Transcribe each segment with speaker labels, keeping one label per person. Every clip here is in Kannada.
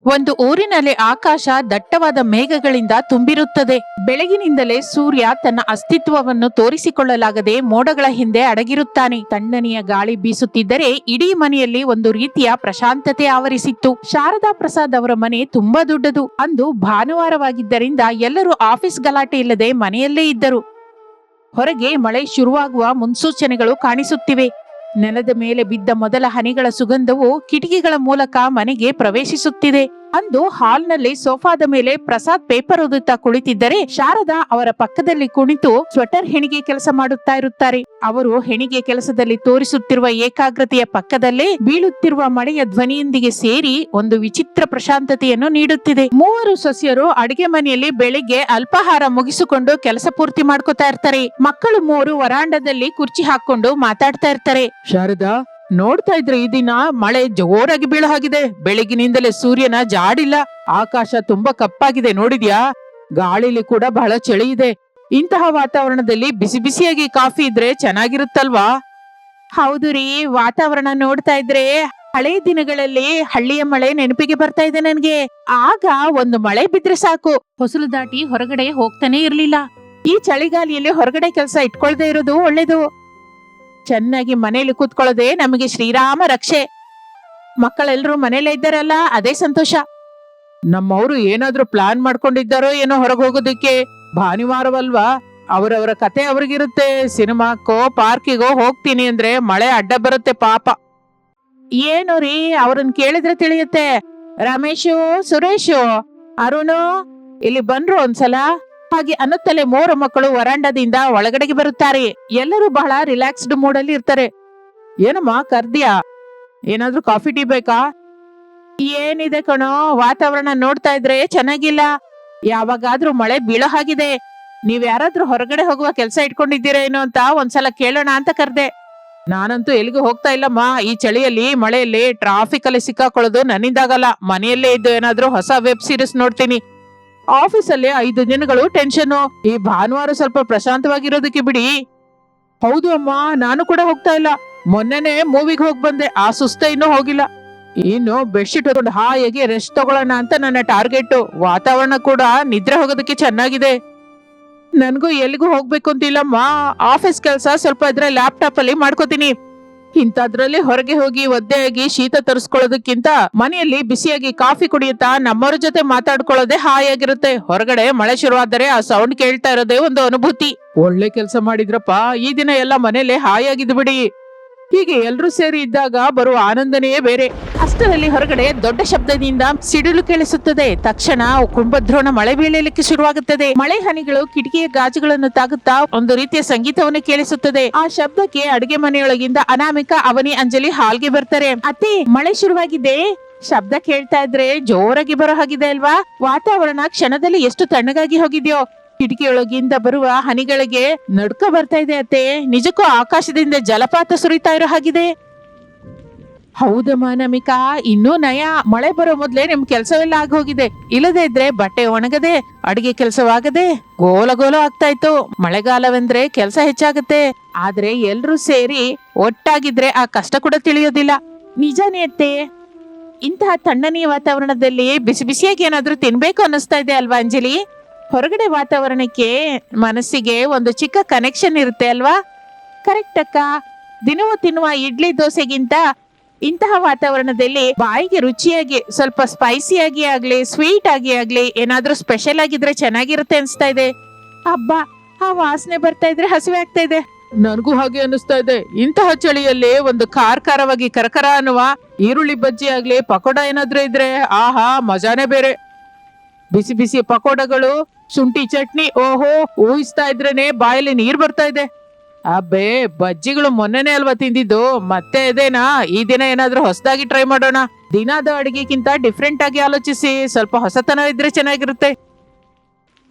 Speaker 1: ಒಂದು ಊರಿನಲ್ಲಿ ಆಕಾಶ ದಟ್ಟವಾದ ಮೇಘಗಳಿಂದ ತುಂಬಿರುತ್ತದೆ. ಬೆಳಗಿನಿಂದಲೇ ಸೂರ್ಯ ತನ್ನ ಅಸ್ತಿತ್ವವನ್ನು ತೋರಿಸಿಕೊಳ್ಳಲಾಗದೆ ಮೋಡಗಳ ಹಿಂದೆ ಅಡಗಿರುತ್ತಾನೆ. ತಣ್ಣನೆಯ ಗಾಳಿ ಬೀಸುತ್ತಿದ್ದರೆ ಇಡೀ ಮನೆಯಲ್ಲಿ ಒಂದು ರೀತಿಯ ಪ್ರಶಾಂತತೆ ಆವರಿಸಿತ್ತು. ಶಾರದಾ ಪ್ರಸಾದ್ ಅವರ ಮನೆ ತುಂಬಾ ದೊಡ್ಡದು. ಅಂದು ಭಾನುವಾರವಾಗಿದ್ದರಿಂದ ಎಲ್ಲರೂ ಆಫೀಸ್ ಗಲಾಟೆ ಇಲ್ಲದೆ ಮನೆಯಲ್ಲೇ ಇದ್ದರು. ಹೊರಗೆ ಮಳೆ ಶುರುವಾಗುವ ಮುನ್ಸೂಚನೆಗಳು ಕಾಣಿಸುತ್ತಿವೆ. ನೆಲದ ಮೇಲೆ ಬಿದ್ದ ಮೊದಲ ಹನಿಗಳ ಸುಗಂಧವು ಕಿಟಕಿಗಳ ಮೂಲಕ ಮನೆಗೆ ಪ್ರವೇಶಿಸುತ್ತಿದೆ. ಅಂದು ಹಾಲ್ನಲ್ಲಿ ಸೋಫಾದ ಮೇಲೆ ಪ್ರಸಾದ್ ಪೇಪರ್ ಓದುತ್ತಾ ಕುಳಿತಿದ್ದರೆ ಶಾರದಾ ಅವರ ಪಕ್ಕದಲ್ಲಿ ಕುಳಿತು ಸ್ವೆಟರ್ ಹೆಣಿಗೆ ಕೆಲಸ ಮಾಡುತ್ತಾ ಇರುತ್ತಾರೆ. ಅವರು ಹೆಣಿಗೆ ಕೆಲಸದಲ್ಲಿ ತೋರಿಸುತ್ತಿರುವ ಏಕಾಗ್ರತೆಯ ಪಕ್ಕದಲ್ಲೇ ಬೀಳುತ್ತಿರುವ ಮಳೆಯ ಧ್ವನಿಯೊಂದಿಗೆ ಸೇರಿ ಒಂದು ವಿಚಿತ್ರ ಪ್ರಶಾಂತತೆಯನ್ನು ನೀಡುತ್ತಿದೆ. ಮೂವರು ಸೊಸೆಯರು ಅಡಿಗೆ ಮನೆಯಲ್ಲಿ ಬೆಳಿಗ್ಗೆ ಅಲ್ಪಾಹಾರ ಮುಗಿಸಿಕೊಂಡು ಕೆಲಸ ಪೂರ್ತಿ ಮಾಡ್ಕೋತಾ ಇರ್ತಾರೆ. ಮಕ್ಕಳು ಮೂವರು ವರಾಂಡದಲ್ಲಿ ಕುರ್ಚಿ ಹಾಕೊಂಡು ಮಾತಾಡ್ತಾ ಇರ್ತಾರೆ. ಶಾರದಾ, ನೋಡ್ತಾ ಇದ್ರೆ ಈ ದಿನ ಮಳೆ ಜೋರಾಗಿ ಬೀಳೋ ಹಾಗಿದೆ. ಬೆಳಗಿನಿಂದಲೇ ಸೂರ್ಯನ ಜಾಡಿಲ್ಲ. ಆಕಾಶ ತುಂಬಾ ಕಪ್ಪಾಗಿದೆ, ನೋಡಿದ್ಯಾ? ಗಾಳಿಲಿ ಕೂಡ ಬಹಳ ಚಳಿ ಇದೆ. ಇಂತಹ ವಾತಾವರಣದಲ್ಲಿ ಬಿಸಿ ಬಿಸಿಯಾಗಿ ಕಾಫಿ ಇದ್ರೆ ಚೆನ್ನಾಗಿರುತ್ತಲ್ವಾ? ಹೌದು ರೀ, ವಾತಾವರಣ ನೋಡ್ತಾ ಇದ್ರೆ ಹಳೆ ದಿನಗಳಲ್ಲಿ ಹಳ್ಳಿಯ ಮಳೆ ನೆನಪಿಗೆ ಬರ್ತಾ ಇದೆ ನನ್ಗೆ. ಆಗ ಒಂದು ಮಳೆ ಬಿದ್ರೆ ಸಾಕು, ಹೊಸಲು ದಾಟಿ ಹೊರಗಡೆ ಹೋಗ್ತಾನೆ ಇರ್ಲಿಲ್ಲ. ಈ ಚಳಿಗಾಲಿಯಲ್ಲಿ ಹೊರಗಡೆ ಕೆಲಸ ಇಟ್ಕೊಳ್ದೆ ಇರೋದು ಒಳ್ಳೇದು. ಚೆನ್ನಾಗಿ ಮನೇಲಿ ಕೂತ್ಕೊಳ್ಳೋದೆ ನಮಗೆ ಶ್ರೀರಾಮ ರಕ್ಷೆ. ಮಕ್ಕಳೆಲ್ಲರೂ ಮನೇಲೇ ಇದ್ದಾರಲ್ಲ, ಅದೇ ಸಂತೋಷ. ನಮ್ಮವರು ಏನಾದ್ರೂ ಪ್ಲಾನ್ ಮಾಡ್ಕೊಂಡಿದ್ದಾರೋ ಏನೋ ಹೊರಗೆ ಹೋಗೋದಕ್ಕೆ. ಭಾನುವಾರವಲ್ವಾ, ಅವರವರ ಕತೆ ಅವ್ರಿಗಿರುತ್ತೆ. ಸಿನಿಮಾಕ್ಕೋ ಪಾರ್ಕಿಗೋ ಹೋಗ್ತೀನಿ ಅಂದ್ರೆ ಮಳೆ ಅಡ್ಡ ಬರುತ್ತೆ ಪಾಪ. ಏನು ರೀ, ಅವ್ರನ್ನ ಕೇಳಿದ್ರೆ ತಿಳಿಯುತ್ತೆ. ರಮೇಶು, ಸುರೇಶು, ಅರುಣು ಇಲ್ಲಿ ಬಂದ್ರು ಒಂದ್ಸಲ. ಹಾಗೆ ಅನ್ನುತ್ತಲೇ ಮೂರು ಮಕ್ಕಳು ವರಾಂಡದಿಂದ ಒಳಗಡೆಗೆ ಬರುತ್ತಾರೆ. ಎಲ್ಲರೂ ಬಹಳ ರಿಲ್ಯಾಕ್ಸ್ಡ್ ಮೂಡ್ ಅಲ್ಲಿ ಇರ್ತಾರೆ. ಏನಮ್ಮ ಕರ್ದ್ಯಾ? ಏನಾದ್ರೂ ಕಾಫಿ ಟೀ ಬೇಕಾ? ಏನಿದೆ ಕಣೋ, ವಾತಾವರಣ ನೋಡ್ತಾ ಇದ್ರೆ ಚೆನ್ನಾಗಿಲ್ಲ. ಯಾವಾಗಾದ್ರೂ ಮಳೆ ಬೀಳೋ ಹಾಗಿದೆ. ನೀವ್ ಯಾರಾದ್ರೂ ಹೊರಗಡೆ ಹೋಗುವ ಕೆಲ್ಸ ಇಟ್ಕೊಂಡಿದ್ದೀರಾ ಏನೋ ಅಂತ ಒಂದ್ಸಲ ಕೇಳೋಣ ಅಂತ ಕರ್ದೆ. ನಾನಂತೂ ಎಲ್ಲಿಗೂ ಹೋಗ್ತಾ ಇಲ್ಲಮ್ಮ. ಈ ಚಳಿಯಲ್ಲಿ ಮಳೆಯಲ್ಲಿ ಟ್ರಾಫಿಕ್ ಅಲ್ಲಿ ಸಿಕ್ಕಾಕೊಳ್ಳೋದು ನನ್ನಿಂದಾಗಲ್ಲ. ಮನೆಯಲ್ಲೇ ಇದ್ದು ಏನಾದ್ರೂ ಹೊಸ ವೆಬ್ ಸೀರೀಸ್ ನೋಡ್ತೀನಿ. ಆಫೀಸಲ್ಲಿ 5 ದಿನಗಳು ಟೆನ್ಷನ್. ಈ ಭಾನುವಾರ ಸ್ವಲ್ಪ ಪ್ರಶಾಂತವಾಗಿರೋದಕ್ಕೆ ಬಿಡಿ. ಹೌದು ಅಮ್ಮ, ನಾನು ಕೂಡ ಹೋಗ್ತಾ ಇಲ್ಲ. ಮೊನ್ನೆನೆ ಮೂವಿಗೆ ಹೋಗಿ ಬಂದೆ. ಆ ಸುಸ್ತ ಇನ್ನೂ ಹೋಗಿಲ್ಲ. ಇನ್ನು ಬೆಡ್ಶೀಟ್ ಹೊತ್ಕೊಂಡು ಹಾಯಾಗಿ ರೆಸ್ಟ್ ತಗೊಳ್ಳೋಣ ಅಂತ ನನ್ನ ಟಾರ್ಗೆಟ್. ವಾತಾವರಣ ಕೂಡ ನಿದ್ರೆ ಹೋಗೋದಕ್ಕೆ ಚೆನ್ನಾಗಿದೆ. ನನ್ಗೂ ಎಲ್ಲಿಗೂ ಹೋಗ್ಬೇಕು ಅಂತಿಲ್ಲಮ್ಮ. ಆಫೀಸ್ ಕೆಲಸ ಸ್ವಲ್ಪ ಇದ್ರೆ ಲ್ಯಾಪ್ಟಾಪ್ ಅಲ್ಲಿ ಮಾಡ್ಕೋತೀನಿ. ಇಂಥದ್ರಲ್ಲಿ ಹೊರಗೆ ಹೋಗಿ ಒದ್ದೆಯಾಗಿ ಶೀತ ತರಿಸ್ಕೊಳ್ಳೋದಕ್ಕಿಂತ ಮನೆಯಲ್ಲಿ ಬಿಸಿಯಾಗಿ ಕಾಫಿ ಕುಡಿಯುತ್ತಾ ನಮ್ಮವ್ರ ಜೊತೆ ಮಾತಾಡ್ಕೊಳ್ಳೋದೇ ಹಾಯಾಗಿರುತ್ತೆ. ಹೊರಗಡೆ ಮಳೆ ಶುರುವಾದರೆ ಆ ಸೌಂಡ್ ಕೇಳ್ತಾ ಇರೋದೇ ಒಂದು ಅನುಭೂತಿ. ಒಳ್ಳೆ ಕೆಲಸ ಮಾಡಿದ್ರಪ್ಪ. ಈ ದಿನ ಎಲ್ಲ ಮನೇಲೆ ಹಾಯಾಗಿದ್ದು ಬಿಡಿ. ಹೀಗೆ ಎಲ್ರೂ ಸೇರಿ ಇದ್ದಾಗ ಬರುವ ಆನಂದನೇ ಬೇರೆ. ಅಷ್ಟರಲ್ಲಿ ಹೊರಗಡೆ ದೊಡ್ಡ ಶಬ್ದದಿಂದ ಸಿಡಿಲು ಕೇಳಿಸುತ್ತದೆ. ತಕ್ಷಣ ಕುಂಭದ್ರೋಣ ಮಳೆ ಬೀಳಲಿಕ್ಕೆ ಶುರುವಾಗುತ್ತದೆ. ಮಳೆ ಹನಿಗಳು ಕಿಟಕಿಯ ಗಾಜುಗಳನ್ನು ತಾಗುತ್ತಾ ಒಂದು ರೀತಿಯ ಸಂಗೀತವನ್ನು ಕೇಳಿಸುತ್ತದೆ. ಆ ಶಬ್ದಕ್ಕೆ ಅಡುಗೆ ಮನೆಯೊಳಗಿಂದ ಅನಾಮಿಕಾ, ಅವನಿ, ಅಂಜಲಿ ಹಾಲ್ಗೆ ಬರ್ತಾರೆ. ಅತ್ತೆ, ಮಳೆ ಶುರುವಾಗಿದೆ. ಶಬ್ದ ಕೇಳ್ತಾ ಇದ್ರೆ ಜೋರಾಗಿ ಬರೋ ಹಾಗಿದೆ ಅಲ್ವಾ? ವಾತಾವರಣ ಕ್ಷಣದಲ್ಲಿ ಎಷ್ಟು ತಣ್ಣಗಾಗಿ ಹೋಗಿದ್ಯೋ. ಕಿಟಕಿಯೊಳಗಿಂದ ಬರುವ ಹನಿಗಳಿಗೆ ನಡ್ಕ ಬರ್ತಾ ಇದೆ ಅತ್ತೆ. ನಿಜಕ್ಕೂ ಆಕಾಶದಿಂದ ಜಲಪಾತ ಸುರಿತಾ ಇರೋ ಹಾಗಿದೆ. ಹೌದಮ್ಮ ನಮಿಕಾ, ಇನ್ನೂ ನಯ. ಮಳೆ ಬರೋ ಮೊದ್ಲೇ ನಿಮ್ ಕೆಲ್ಸವೆಲ್ಲ ಆಗೋಗಿದೆ. ಇಲ್ಲದೆ ಇದ್ರೆ ಬಟ್ಟೆ ಒಣಗದೆ, ಅಡಿಗೆ ಕೆಲಸವಾಗದೆ ಗೋಲ ಗೋಲ ಆಗ್ತಾ ಇತ್ತು. ಮಳೆಗಾಲವೆಂದ್ರೆ ಕೆಲಸ ಹೆಚ್ಚಾಗುತ್ತೆ. ಆದ್ರೆ ಎಲ್ರೂ ಸೇರಿ ಒಟ್ಟಾಗಿದ್ರೆ ಆ ಕಷ್ಟ ಕೂಡ ತಿಳಿಯೋದಿಲ್ಲ. ನಿಜಾನೇ ಅತ್ತೆ. ಇಂತಹ ತಣ್ಣನೆಯ ವಾತಾವರಣದಲ್ಲಿ ಬಿಸಿ ಬಿಸಿಯಾಗಿ ಏನಾದ್ರೂ ತಿನ್ಬೇಕು ಅನ್ನಿಸ್ತಾ ಇದೆ ಅಲ್ವಾ ಅಂಜಲಿ? ಹೊರಗಡೆ ವಾತಾವರಣಕ್ಕೆ ಮನಸ್ಸಿಗೆ ಒಂದು ಚಿಕ್ಕ ಕನೆಕ್ಷನ್ ಇರುತ್ತೆ ಅಲ್ವಾ? ಕರೆಕ್ಟ್ ಅಕ್ಕ. ದಿನವೂ ತಿನ್ನುವ ಇಡ್ಲಿ ದೋಸೆಗಿಂತ ಇಂತಹ ವಾತಾವರಣದಲ್ಲಿ ಬಾಯಿಗೆ ರುಚಿಯಾಗಿ ಸ್ವಲ್ಪ ಸ್ಪೈಸಿಯಾಗಿ ಆಗ್ಲಿ, ಸ್ವೀಟ್ ಆಗಿ ಆಗ್ಲಿ ಏನಾದ್ರೂ ಸ್ಪೆಷಲ್ ಆಗಿದ್ರೆ ಚೆನ್ನಾಗಿರುತ್ತೆ ಅನ್ಸ್ತಾ ಇದೆ. ಹಬ್ಬ, ಆ ವಾಸನೆ ಬರ್ತಾ ಇದ್ರೆ ಹಸಿವೆ ಆಗ್ತಾ ಇದೆ. ನನಗೂ ಹಾಗೆ ಅನಿಸ್ತಾ ಇದೆ. ಇಂತಹ ಚಳಿಯಲ್ಲಿ ಒಂದು ಖಾರವಾಗಿ ಕರಕರ ಅನ್ನುವ ಈರುಳ್ಳಿ ಬಜ್ಜಿ ಆಗ್ಲಿ, ಪಕೋಡ ಏನಾದ್ರೂ ಇದ್ರೆ ಆಹಾ, ಮಜಾನೇ ಬೇರೆ. ಬಿಸಿ ಬಿಸಿ ಪಕೋಡಗಳು, ಶುಂಠಿ ಚಟ್ನಿ, ಓಹೋ, ಊಹಿಸ್ತಾ ಇದ್ರೇನೆ ಬಾಯಲ್ಲಿ ನೀರ್ ಬರ್ತಾ ಇದೆ. ಅಬ್ಬೇ, ಬಜ್ಜಿಗಳು ಮೊನ್ನೆನೆ ಅಲ್ವಾ ತಿಂದಿದ್ದು, ಮತ್ತೆ ಇದೇನಾ? ಈ ದಿನ ಏನಾದ್ರೂ ಹೊಸದಾಗಿ ಟ್ರೈ ಮಾಡೋಣ. ದಿನದ ಅಡಿಗೆಗಿಂತ ಡಿಫ್ರೆಂಟ್ ಆಗಿ ಆಲೋಚಿಸಿ. ಸ್ವಲ್ಪ ಹೊಸತನ ಇದ್ರೆ ಚೆನ್ನಾಗಿರುತ್ತೆ.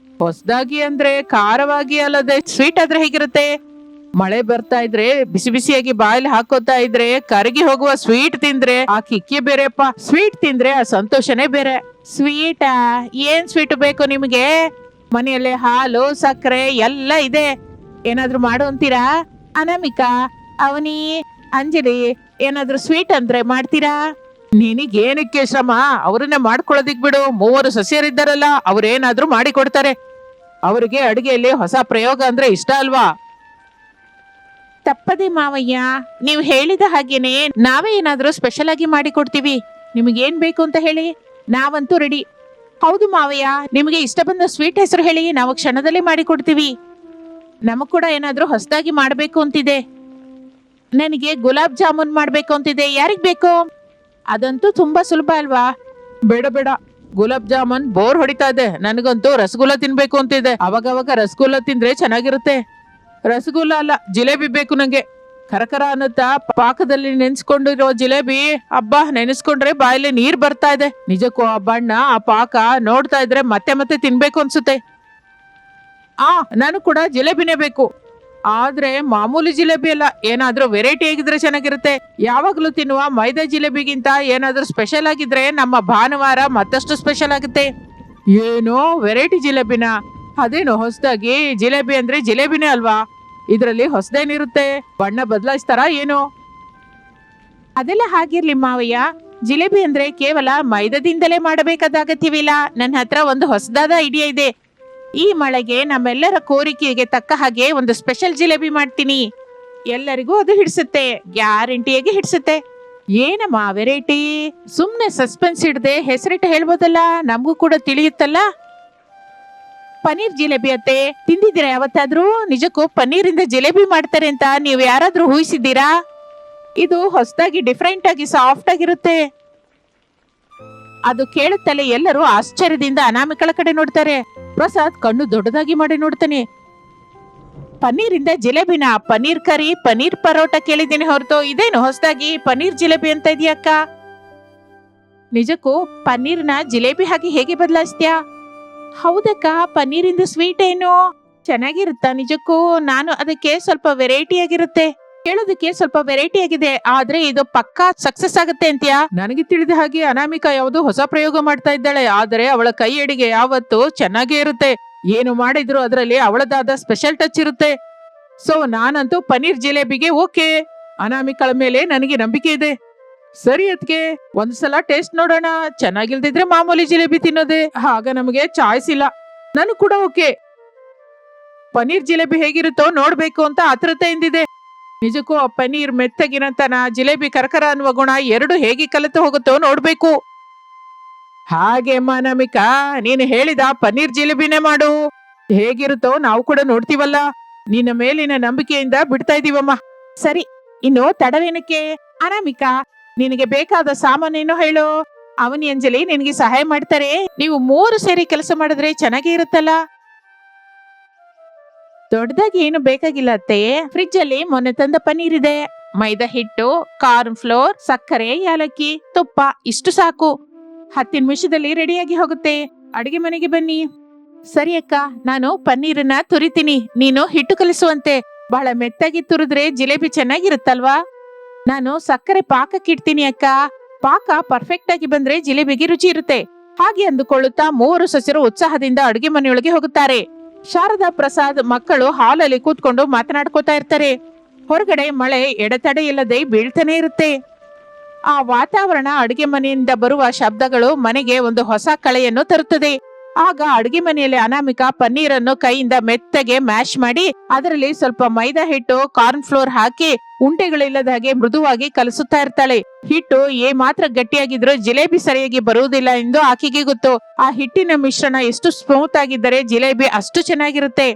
Speaker 1: ಹೊಸದಾಗಿ ಅಂದ್ರೆ ಖಾರವಾಗಿ ಅಲ್ಲದೆ ಸ್ವೀಟ್ ಆದ್ರೆ ಹೇಗಿರುತ್ತೆ? ಮಳೆ ಬರ್ತಾ ಇದ್ರೆ ಬಿಸಿ ಬಿಸಿಯಾಗಿ ಬಾಯಲ್ಲಿ ಹಾಕೋತಾ ಇದ್ರೆ ಕರಗಿ ಹೋಗುವ ಸ್ವೀಟ್ ತಿಂದ್ರೆ ಆ ಕಿಕ್ಕಿ ಬೇರೆಪ್ಪ. ಸ್ವೀಟ್ ತಿಂದ್ರೆ ಆ ಸಂತೋಷನೇ ಬೇರೆ. ಸ್ವೀಟಾ? ಏನ್ ಸ್ವೀಟ್ ಬೇಕು ನಿಮ್ಗೆ? ಮನೆಯಲ್ಲೇ ಹಾಲು, ಸಕ್ಕರೆ ಎಲ್ಲ ಇದೆ. ಏನಾದ್ರೂ ಮಾಡು ಅಂತೀರಾ? ಅನಾಮಿಕಾ, ಅವನಿ, ಅಂಜಲಿ, ಏನಾದ್ರೂ ಸ್ವೀಟ್ ಅಂದ್ರೆ ಮಾಡ್ತೀರಾ? ನಿನಗೇನಕ್ಕೆ ಶ್ರಮ? ಅವ್ರನ್ನೇ ಮಾಡ್ಕೊಳ್ಳೋದಿಕ್ ಬಿಡು. ಮೂವರು ಸಸ್ಯರಿದ್ದಾರಲ್ಲ, ಅವ್ರೇನಾದ್ರೂ ಮಾಡಿ ಕೊಡ್ತಾರೆ. ಅವರಿಗೆ ಅಡಿಗೆಯಲ್ಲಿ ಹೊಸ ಪ್ರಯೋಗ ಅಂದ್ರೆ ಇಷ್ಟ ಅಲ್ವಾ? ತಪ್ಪದೆ ಮಾವಯ್ಯ, ನೀವು ಹೇಳಿದ ಹಾಗೇನೆ ನಾವೇ ಏನಾದ್ರೂ ಸ್ಪೆಷಲ್ ಆಗಿ ಮಾಡಿ ಕೊಡ್ತೀವಿ. ನಿಮಗೇನ್ ಬೇಕು ಅಂತ ಹೇಳಿ, ನಾವಂತೂ ರೆಡಿ. ಹೌದು ಮಾವಯ್ಯ, ನಿಮಗೆ ಇಷ್ಟ ಬಂದ ಸ್ವೀಟ್ ಹೆಸರು ಹೇಳಿ, ನಾವು ಕ್ಷಣದಲ್ಲೇ ಮಾಡಿ ಕೊಡ್ತೀವಿ. ನಮಗ್ ಕೂಡ ಏನಾದ್ರೂ ಹೊಸದಾಗಿ ಮಾಡ್ಬೇಕು ಅಂತಿದೆ. ನನಗೆ ಗುಲಾಬ್ ಜಾಮೂನ್ ಮಾಡ್ಬೇಕು ಅಂತಿದೆ. ಯಾರಿಗ್ ಬೇಕು? ಅದಂತೂ ತುಂಬಾ ಸುಲಭ ಅಲ್ವಾ? ಬೇಡ ಬೇಡ, ಗುಲಾಬ್ ಜಾಮೂನ್ ಬೋರ್ ಹೊಡಿತಾ ಇದೆ. ನನಗಂತೂ ರಸಗುಲ್ಲ ತಿನ್ಬೇಕು ಅಂತಿದೆ. ಅವಾಗವಾಗ ರಸಗುಲ್ಲ ತಿಂದ್ರೆ ಚೆನ್ನಾಗಿರುತ್ತೆ. ರಸಗುಲ್ಲ ಅಲ್ಲ, ಜಿಲೇಬಿ ಬೇಕು ನಂಗೆ. ಕರಕರ ಅನ್ನುತ್ತಾ ಪಾಕದಲ್ಲಿ ನೆನ್ಸ್ಕೊಂಡಿರೋ ಜಿಲೇಬಿ, ಹಬ್ಬ ನೆನೆಸ್ಕೊಂಡ್ರೆ ಬಾಯಲ್ಲಿ ನೀರ್ ಬರ್ತಾ ಇದೆ. ನಿಜಕ್ಕೂ ಆ ಬಣ್ಣ, ಆ ಪಾಕ ನೋಡ್ತಾ ಇದ್ರೆ ಮತ್ತೆ ಮತ್ತೆ ತಿನ್ಬೇಕು ಅನ್ಸುತ್ತೆ. ನಾನು ಕೂಡ ಜಿಲೇಬಿನೇ ಬೇಕು. ಆದ್ರೆ ಮಾಮೂಲಿ ಜಿಲೇಬಿ ಅಲ್ಲ, ಏನಾದ್ರೂ ವೆರೈಟಿ ಆಗಿದ್ರೆ ಚೆನ್ನಾಗಿರುತ್ತೆ. ಯಾವಾಗ್ಲೂ ತಿನ್ನುವ ಮೈದಾ ಜಿಲೇಬಿಗಿಂತ ಏನಾದ್ರೂ ಸ್ಪೆಷಲ್ ಆಗಿದ್ರೆ ನಮ್ಮ ಭಾನುವಾರ ಮತ್ತಷ್ಟು ಸ್ಪೆಷಲ್ ಆಗುತ್ತೆ. ಏನೋ ವೆರೈಟಿ ಜಿಲೇಬಿನ? ಅದೇನು ಹೊಸದಾಗಿ? ಜಿಲೇಬಿ ಅಂದ್ರೆ ಜಿಲೇಬಿನೇ ಅಲ್ವಾ? ಇದ್ರಲ್ಲಿ ಹೊಸದೇನಿರುತ್ತೆ? ಬಣ್ಣ ಬದಲಾಯಿಸ್ತಾರಾ ಏನು? ಅದೆಲ್ಲ ಹಾಗಿರ್ಲಿ ಮಾವಯ್ಯ, ಜಿಲೇಬಿ ಅಂದ್ರೆ ಕೇವಲ ಮೈದಾದಿಂದಲೇ ಮಾಡಬೇಕಾದ ಅಗತ್ಯವಿಲ್ಲ. ನನ್ನ ಹತ್ರ ಒಂದು ಹೊಸದಾದ ಐಡಿಯಾ ಇದೆ. ಈ ಮಳೆಗೆ ನಮ್ಮೆಲ್ಲರ ಕೋರಿಕೆಗೆ ತಕ್ಕ ಹಾಗೆ ಒಂದು ಸ್ಪೆಷಲ್ ಜಿಲೇಬಿ ಮಾಡ್ತೀನಿ. ಎಲ್ಲರಿಗೂ ಅದು ಹಿಡಿಸುತ್ತೆ, ಗ್ಯಾರಂಟಿಯಾಗಿ ಹಿಡಿಸುತ್ತೆ. ಏನಮ್ಮ ವೆರೈಟಿ? ಸುಮ್ನೆ ಸಸ್ಪೆನ್ಸ್ ಹಿಡ್ದೆ ಹೆಸರಿಟ್ಟು ಹೇಳ್ಬೋದಲ್ಲ, ನಮಗೂ ಕೂಡ ತಿಳಿಯುತ್ತಲ್ಲ. ಪನ್ನೀರ್ ಜಿಲೇಬಿ ಅತ್ತೆ, ತಿಂದಿದ್ದೀರಾ ಯಾವತ್ತಾದ್ರೂ? ನಿಜಕ್ಕೂ ಪನ್ನೀರಿಂದ ಜಿಲೇಬಿ ಮಾಡ್ತಾರೆ ಅಂತ ನೀವು ಯಾರಾದ್ರೂ ಊಹಿಸಿದ್ದೀರಾ? ಇದು ಹೊಸದಾಗಿ ಡಿಫ್ರೆಂಟ್ ಆಗಿ ಸಾಫ್ಟ್ ಆಗಿರುತ್ತೆ. ಅದು ಕೇಳುತ್ತಲೇ ಎಲ್ಲರೂ ಆಶ್ಚರ್ಯದಿಂದ ಅನಾಮಿಕಳ ಕಡೆ ನೋಡ್ತಾರೆ. ಪ್ರಸಾದ್ ಕಣ್ಣು ದೊಡ್ಡದಾಗಿ ಮಾಡಿ ನೋಡ್ತಾನೆ. ಪನ್ನೀರಿಂದ ಜಿಲೇಬಿನ? ಪನ್ನೀರ್ ಕರಿ, ಪನ್ನೀರ್ ಪರೋಟ ಕೇಳಿದ್ದೀನಿ ಹೊರತು ಇದೇನು ಹೊಸದಾಗಿ ಪನ್ನೀರ್ ಜಿಲೇಬಿ ಅಂತ ಇದೆಯಕ್ಕ? ನಿಜಕ್ಕೂ ಪನ್ನೀರ್ನ ಜಿಲೇಬಿ ಹಾಗೆ ಹೇಗೆ ಬದಲಾಯಿಸ್ತೀಯಾ? ಹೌದಕ್ಕ, ಪನ್ನೀರಿಂದ ಸ್ವೀಟ್ ಏನು ಚೆನ್ನಾಗಿರುತ್ತಾ? ನಿಜಕ್ಕೂ ನಾನು ಅದಕ್ಕೆ ಸ್ವಲ್ಪ ವೆರೈಟಿ ಆಗಿರುತ್ತೆ. ಕೇಳೋದಕ್ಕೆ ಸ್ವಲ್ಪ ವೆರೈಟಿ ಆಗಿದೆ, ಆದ್ರೆ ಇದು ಪಕ್ಕಾ ಸಕ್ಸಸ್ ಆಗುತ್ತೆ ಅಂತ್ಯಾ? ನನಗೆ ತಿಳಿದ ಹಾಗೆ ಅನಾಮಿಕಾ ಯಾವುದೋ ಹೊಸ ಪ್ರಯೋಗ ಮಾಡ್ತಾ ಇದ್ದಾಳೆ. ಆದರೆ ಅವಳ ಕೈ ಅಡಿಗೆ ಯಾವತ್ತೂ ಚೆನ್ನಾಗೇ ಇರುತ್ತೆ. ಏನು ಮಾಡಿದ್ರು ಅದರಲ್ಲಿ ಅವಳದಾದ ಸ್ಪೆಷಲ್ ಟಚ್ ಇರುತ್ತೆ. ಸೊ ನಾನಂತೂ ಪನ್ನೀರ್ ಜಿಲೇಬಿಗೆ ಓಕೆ. ಅನಾಮಿಕಳ ಮೇಲೆ ನನಗೆ ನಂಬಿಕೆ ಇದೆ. ಸರಿ ಅದ್ಕೆ ಒಂದ್ಸಲ ಟೇಸ್ಟ್ ನೋಡೋಣ. ಚೆನ್ನಾಗಿಲ್ದಿದ್ರೆ ಮಾಮೂಲಿ ಜಿಲೇಬಿ ತಿನ್ನೋದೆ, ಆಗ ನಮಗೆ ಚಾಯ್ಸ್ ಇಲ್ಲ. ನಾನು ಕೂಡ ಓಕೆ. ಪನ್ನೀರ್ ಜಿಲೇಬಿ ಹೇಗಿರುತ್ತೋ ನೋಡ್ಬೇಕು ಅಂತ ಆತುರತೆಯಿಂದಿದೆ. ನಿಜಕ್ಕೂ ಆ ಪನ್ನೀರ್ ಮೆತ್ತಗಿನಂತನ, ಜಿಲೇಬಿ ಕರಕರ ಅನ್ನುವ ಗುಣ ಎರಡು ಹೇಗೆ ಕಲಿತು ಹೋಗುತ್ತೋ ನೋಡ್ಬೇಕು. ಹಾಗೆ ಅನಾಮಿಕಾ, ನೀನು ಹೇಳಿದ ಪನ್ನೀರ್ ಜಿಲೇಬಿನೇ ಮಾಡು. ಹೇಗಿರುತ್ತೋ ನಾವು ಕೂಡ ನೋಡ್ತೀವಲ್ಲ. ನಿನ್ನ ಮೇಲಿನ ನಂಬಿಕೆಯಿಂದ ಬಿಡ್ತಾ ಇದೀವಮ್ಮ. ಸರಿ, ಇನ್ನು ತಡವೇನಕ್ಕೆ? ಅನಾಮಿಕಾ, ನಿನಗೆ ಬೇಕಾದ ಸಾಮಾನೇನೋ ಹೇಳು. ಅವನಿ ಅಂಜಲಿ ನಿನಗೆ ಸಹಾಯ ಮಾಡ್ತಾರೆ. ನೀವು ಮೂರು ಸೇರಿ ಕೆಲಸ ಮಾಡಿದ್ರೆ ಚೆನ್ನಾಗೇ ಇರುತ್ತಲ್ಲ. ದೊಡ್ಡದಾಗಿ ಏನು ಬೇಕಾಗಿಲ್ಲ ಅತ್ತೆ. ಫ್ರಿಡ್ಜ್ ಅಲ್ಲಿ ಮೊನ್ನೆ ತಂದ ಪನ್ನೀರ್ ಇದೆ. ಮೈದಾ ಹಿಟ್ಟು, ಕಾರ್ನ್ ಫ್ಲೋರ್, ಸಕ್ಕರೆ, ಯಾಲಕ್ಕಿ, ತುಪ್ಪ ಇಷ್ಟು ಸಾಕು. 10 ನಿಮಿಷದಲ್ಲಿ ರೆಡಿಯಾಗಿ ಹೋಗುತ್ತೆ. ಅಡಿಗೆ ಮನೆಗೆ ಬನ್ನಿ. ಸರಿ ಅಕ್ಕ, ನಾನು ಪನ್ನೀರನ್ನ ತುರಿತೀನಿ, ನೀನು ಹಿಟ್ಟು ಕಲಿಸುವಂತೆ. ಬಹಳ ಮೆತ್ತಾಗಿ ತುರಿದ್ರೆ ಜಿಲೇಬಿ ಚೆನ್ನಾಗಿರುತ್ತಲ್ವಾ? ನಾನು ಸಕ್ಕರೆ ಪಾಕಕ್ಕಿಡ್ತೀನಿ ಅಕ್ಕ. ಪಾಕ ಪರ್ಫೆಕ್ಟ್ ಆಗಿ ಬಂದ್ರೆ ಜಿಲೇಬಿಗೆ ರುಚಿ ಇರುತ್ತೆ. ಹಾಗೆ ಅಂದುಕೊಳ್ಳುತ್ತಾ ಮೂವರು ಸಸ್ಯರು ಉತ್ಸಾಹದಿಂದ ಅಡುಗೆ ಮನೆಯೊಳಗೆ ಹೋಗುತ್ತಾರೆ. ಶಾರದಾ, ಪ್ರಸಾದ್ ಮಕ್ಕಳು ಹಾಲಲ್ಲಿ ಕೂತ್ಕೊಂಡು ಮಾತನಾಡ್ಕೋತಾ ಇರ್ತಾರೆ. ಹೊರಗಡೆ ಮಳೆ ಎಡತಡೆ ಇಲ್ಲದೆ ಬೀಳ್ತಾನೆ ಇರುತ್ತೆ. ಆ ವಾತಾವರಣ, ಅಡುಗೆ ಮನೆಯಿಂದ ಬರುವ ಶಬ್ದಗಳು ಮನೆಗೆ ಒಂದು ಹೊಸ ಕಳೆಯನ್ನು ತರುತ್ತದೆ. ಆಗ ಅಡುಗೆ ಮನೆಯಲ್ಲಿ ಅನಾಮಿಕಾ ಪನ್ನೀರನ್ನು ಕೈಯಿಂದ ಮೆತ್ತಗೆ ಮ್ಯಾಶ್ ಮಾಡಿ ಅದರಲ್ಲಿ ಸ್ವಲ್ಪ ಮೈದಾ ಹಿಟ್ಟು, ಕಾರ್ನ್ ಫ್ಲೋರ್ ಹಾಕಿ ಉಂಟೆಗಳಿಲ್ಲದ ಹಾಗೆ ಮೃದುವಾಗಿ ಕಲಸುತ್ತಾ ಇರ್ತಾಳೆ. ಹಿಟ್ಟು ಮಾತ್ರ ಗಟ್ಟಿಯಾಗಿದ್ರು ಜಿಲೇಬಿ ಸರಿಯಾಗಿ ಬರುವುದಿಲ್ಲ ಎಂದು ಆಕೆಗೆ ಗೊತ್ತು. ಆ ಹಿಟ್ಟಿನ ಮಿಶ್ರಣ ಎಷ್ಟು ಸ್ಮೂತ್ ಆಗಿದ್ದರೆ ಜಿಲೇಬಿ ಅಷ್ಟು ಚೆನ್ನಾಗಿರುತ್ತೆ.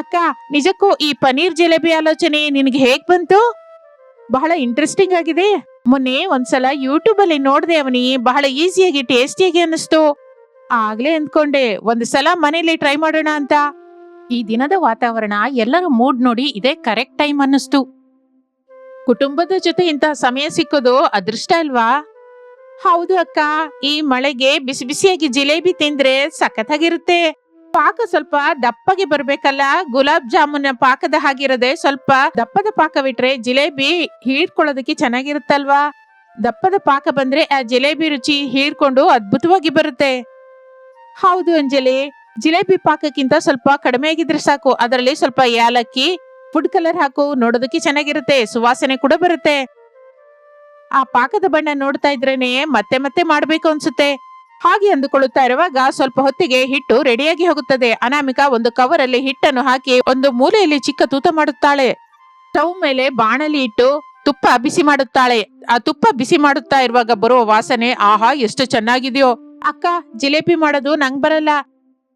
Speaker 1: ಅಕ್ಕ, ನಿಜಕ್ಕೂ ಈ ಪನ್ನೀರ್ ಜಿಲೇಬಿ ಆಲೋಚನೆ ನಿನಗೆ ಹೇಗ್ ಬಂತು? ಬಹಳ ಇಂಟ್ರೆಸ್ಟಿಂಗ್ ಆಗಿದೆ. ಮೊನ್ನೆ ಒಂದ್ಸಲ ಯೂಟ್ಯೂಬ್ ಅಲ್ಲಿ ನೋಡ್ದೆ ಅವನಿ, ಬಹಳ ಈಸಿಯಾಗಿ ಟೇಸ್ಟಿಯಾಗಿ ಅನ್ನಿಸ್ತು. ಆಗ್ಲೇ ಅಂದ್ಕೊಂಡೆ ಒಂದು ಸಲ ಮನೇಲಿ ಟ್ರೈ ಮಾಡೋಣ ಅಂತ. ಈ ದಿನದ ವಾತಾವರಣ, ಎಲ್ಲರ ಮೂಡ್ ನೋಡಿ ಇದೇ ಕರೆಕ್ಟ್ ಟೈಮ್ ಅನ್ನಿಸ್ತು. ಕುಟುಂಬದ ಜೊತೆ ಇಂತಹ ಸಮಯ ಸಿಕ್ಕೋದು ಅದೃಷ್ಟ ಅಲ್ವಾ? ಹೌದು ಅಕ್ಕ, ಈ ಮಳೆಗೆ ಬಿಸಿ ಬಿಸಿಯಾಗಿ ಜಿಲೇಬಿ ತಿಂದ್ರೆ ಸಖತ್ತಾಗಿರುತ್ತೆ. ಪಾಕ ಸ್ವಲ್ಪ ದಪ್ಪಗೆ ಬರ್ಬೇಕಲ್ಲ. ಗುಲಾಬ್ ಜಾಮೂನ್ ಪಾಕದ ಹಾಗಿರದೆ ಸ್ವಲ್ಪ ದಪ್ಪದ ಪಾಕವಿಟ್ರೆ ಜಿಲೇಬಿ ಹೀರ್ಕೊಳ್ಳೋದಕ್ಕೆ ಚೆನ್ನಾಗಿರುತ್ತಲ್ವಾ? ದಪ್ಪದ ಪಾಕ ಬಂದ್ರೆ ಆ ಜಿಲೇಬಿ ರುಚಿ ಹೀರ್ಕೊಂಡು ಅದ್ಭುತವಾಗಿ ಬರುತ್ತೆ. ಹೌದು ಅಂಜಲಿ, ಜಿಲೇಬಿ ಪಾಕಕ್ಕಿಂತ ಸ್ವಲ್ಪ ಕಡಿಮೆ ಆಗಿದ್ರೆ ಸಾಕು. ಅದರಲ್ಲಿ ಸ್ವಲ್ಪ ಯಾಲಕ್ಕಿ, ಫುಡ್ ಕಲರ್ ಹಾಕು, ನೋಡೋದಕ್ಕೆ ಚೆನ್ನಾಗಿರುತ್ತೆ, ಸುವಾಸನೆ ಕೂಡ ಬರುತ್ತೆ. ಆ ಪಾಕದ ಬಣ್ಣ ನೋಡ್ತಾ ಇದ್ರೇನೆ ಮತ್ತೆ ಮತ್ತೆ ಮಾಡ್ಬೇಕು ಅನ್ಸುತ್ತೆ. ಹಾಗೆ ಅಂದುಕೊಳ್ಳುತ್ತಾ ಇರುವಾಗ ಸ್ವಲ್ಪ ಹೊತ್ತಿಗೆ ಹಿಟ್ಟು ರೆಡಿಯಾಗಿ ಹೋಗುತ್ತದೆ. ಅನಾಮಿಕಾ ಒಂದು ಕವರ್ ಅಲ್ಲಿ ಹಿಟ್ಟನ್ನು ಹಾಕಿ ಒಂದು ಮೂಲೆಯಲ್ಲಿ ಚಿಕ್ಕ ತೂತ ಮಾಡುತ್ತಾಳೆ. ಸ್ಟವ್ ಮೇಲೆ ಬಾಣಲಿ ಇಟ್ಟು ತುಪ್ಪ ಬಿಸಿ ಮಾಡುತ್ತಾಳೆ. ಆ ತುಪ್ಪ ಬಿಸಿ ಮಾಡುತ್ತಾ ಇರುವಾಗ ಬರುವ ವಾಸನೆ ಆಹಾ ಎಷ್ಟು ಚೆನ್ನಾಗಿದೆಯೋ. ಅಕ್ಕ, ಜಿಲೇಬಿ ಮಾಡೋದು ನಂಗ್ ಬರಲ್ಲ.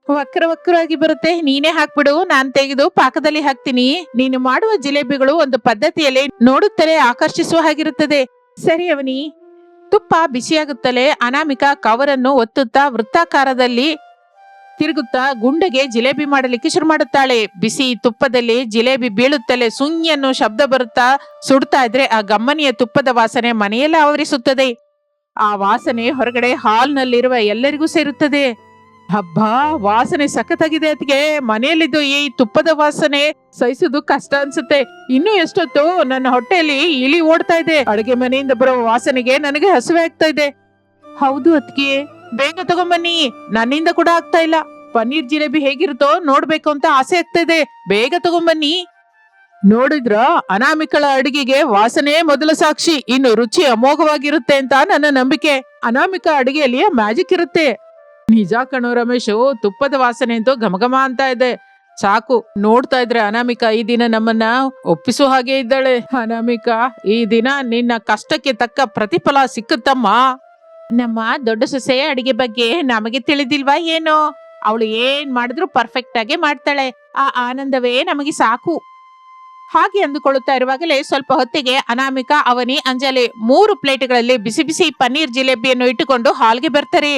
Speaker 1: ವಕ್ರವಾಗಿ ಬರುತ್ತೆ, ನೀನೇ ಹಾಕ್ಬಿಡು, ನಾನ್ ತೆಗೆದು ಪಾಕದಲ್ಲಿ ಹಾಕ್ತೀನಿ. ನೀನು ಮಾಡುವ ಜಿಲೇಬಿಗಳು ಒಂದು ಪದ್ಧತಿಯಲ್ಲಿ ನೋಡುತ್ತಲೇ ಆಕರ್ಷಿಸುವ ಹಾಗಿರುತ್ತದೆ. ಸರಿ ಅವನಿ. ತುಪ್ಪ ಬಿಸಿಯಾಗುತ್ತಲೇ ಅನಾಮಿಕಾ ಕವರನ್ನು ಒತ್ತುತ್ತಾ ವೃತ್ತಾಕಾರದಲ್ಲಿ ತಿರುಗುತ್ತಾ ಗುಂಡೆಗೆ ಜಿಲೇಬಿ ಮಾಡಲಿಕ್ಕೆ ಶುರು ಮಾಡುತ್ತಾಳೆ. ಬಿಸಿ ತುಪ್ಪದಲ್ಲಿ ಜಿಲೇಬಿ ಬೀಳುತ್ತಲೇ ಸುಂಯನ್ನು ಶಬ್ದ ಬರುತ್ತಾ ಸುಡ್ತಾ ಇದ್ರೆ ಆ ಗಮ್ಮನಿಯ ತುಪ್ಪದ ವಾಸನೆ ಮನೆಯೆಲ್ಲ ಆವರಿಸುತ್ತದೆ. ಆ ವಾಸನೆ ಹೊರಗಡೆ ಹಾಲ್ನಲ್ಲಿರುವ ಎಲ್ಲರಿಗೂ ಸೇರುತ್ತದೆ. ಹಬ್ಬಾ, ವಾಸನೆ ಸಖತ್ತಾಗಿದೆ. ಅದಕ್ಕೆ ಮನೆಯಲ್ಲಿದ್ದು ಈ ತುಪ್ಪದ ವಾಸನೆ ಸಹಿಸುದು ಕಷ್ಟ ಅನ್ಸುತ್ತೆ. ಇನ್ನು ಎಷ್ಟೊತ್ತು ನನ್ನ ಹೊಟ್ಟೆಯಲ್ಲಿ ಇಲಿ ಓಡ್ತಾ ಇದೆ. ಅಡುಗೆ ಮನೆಯಿಂದ ಬರುವ ವಾಸನೆಗೆ ನನಗೆ ಹಸಿವೆ ಆಗ್ತಾ ಇದೆ. ಹೌದು ಅದ್ಕೆ, ಬೇಗ ತಗೊಂಬನ್ನಿ, ನನ್ನಿಂದ ಕೂಡ ಆಗ್ತಾ ಇಲ್ಲ. ಪನ್ನೀರ್ ಜಿಲೇಬಿ ಹೇಗಿರುತ್ತೋ ನೋಡ್ಬೇಕು ಅಂತ ಆಸೆ ಆಗ್ತಾ ಇದೆ. ಬೇಗ ತಗೊಂಬನ್ನಿ. ನೋಡಿದ್ರ, ಅನಾಮಿಕಳ ಅಡಿಗೆಗೆ ವಾಸನೆ ಮೊದಲ ಸಾಕ್ಷಿ. ಇನ್ನು ರುಚಿ ಅಮೋಘವಾಗಿರುತ್ತೆ ಅಂತ ನನ್ನ ನಂಬಿಕೆ. ಅನಾಮಿಕಾ ಅಡಿಗೆಯಲ್ಲಿ ಮ್ಯಾಜಿಕ್ ಇರುತ್ತೆ. ನಿಜ ಕಣೋ ರಮೇಶು, ತುಪ್ಪದ ವಾಸನೆ ಅಂತೂ ಘಮಘಮ ಅಂತ ಇದೆ. ಸಾಕು, ನೋಡ್ತಾ ಇದ್ರೆ ಅನಾಮಿಕಾ ಈ ದಿನ ನಮ್ಮನ್ನ ಒಪ್ಪಿಸೋ ಹಾಗೆ ಇದ್ದಾಳೆ. ಅನಾಮಿಕಾ, ಈ ದಿನ ನಿನ್ನ ಕಷ್ಟಕ್ಕೆ ತಕ್ಕ ಪ್ರತಿಫಲ ಸಿಕ್ಕುತ್ತಮ್ಮ. ನಮ್ಮ ದೊಡ್ಡ ಸೊಸೆಯ ಅಡಿಗೆ ಬಗ್ಗೆ ನಮಗೆ ತಿಳಿದಿಲ್ವಾ ಏನೋ? ಅವಳು ಏನ್ ಮಾಡಿದ್ರು ಪರ್ಫೆಕ್ಟ್ ಆಗಿ ಮಾಡ್ತಾಳೆ. ಆ ಆನಂದವೇ ನಮಗೆ ಸಾಕು. ಹಾಗೆ ಅಂದುಕೊಳ್ಳುತ್ತಾ ಇರುವಾಗಲೇ ಸ್ವಲ್ಪ ಹೊತ್ತಿಗೆ ಅನಾಮಿಕಾ, ಅವನಿ, ಅಂಜಲಿ 3 ಪ್ಲೇಟ್ಗಳಲ್ಲಿ ಬಿಸಿ ಬಿಸಿ ಪನ್ನೀರ್ ಜಿಲೇಬಿಯನ್ನು ಇಟ್ಟುಕೊಂಡು ಹಾಲ್ಗೆ ಬರ್ತಾರೆ.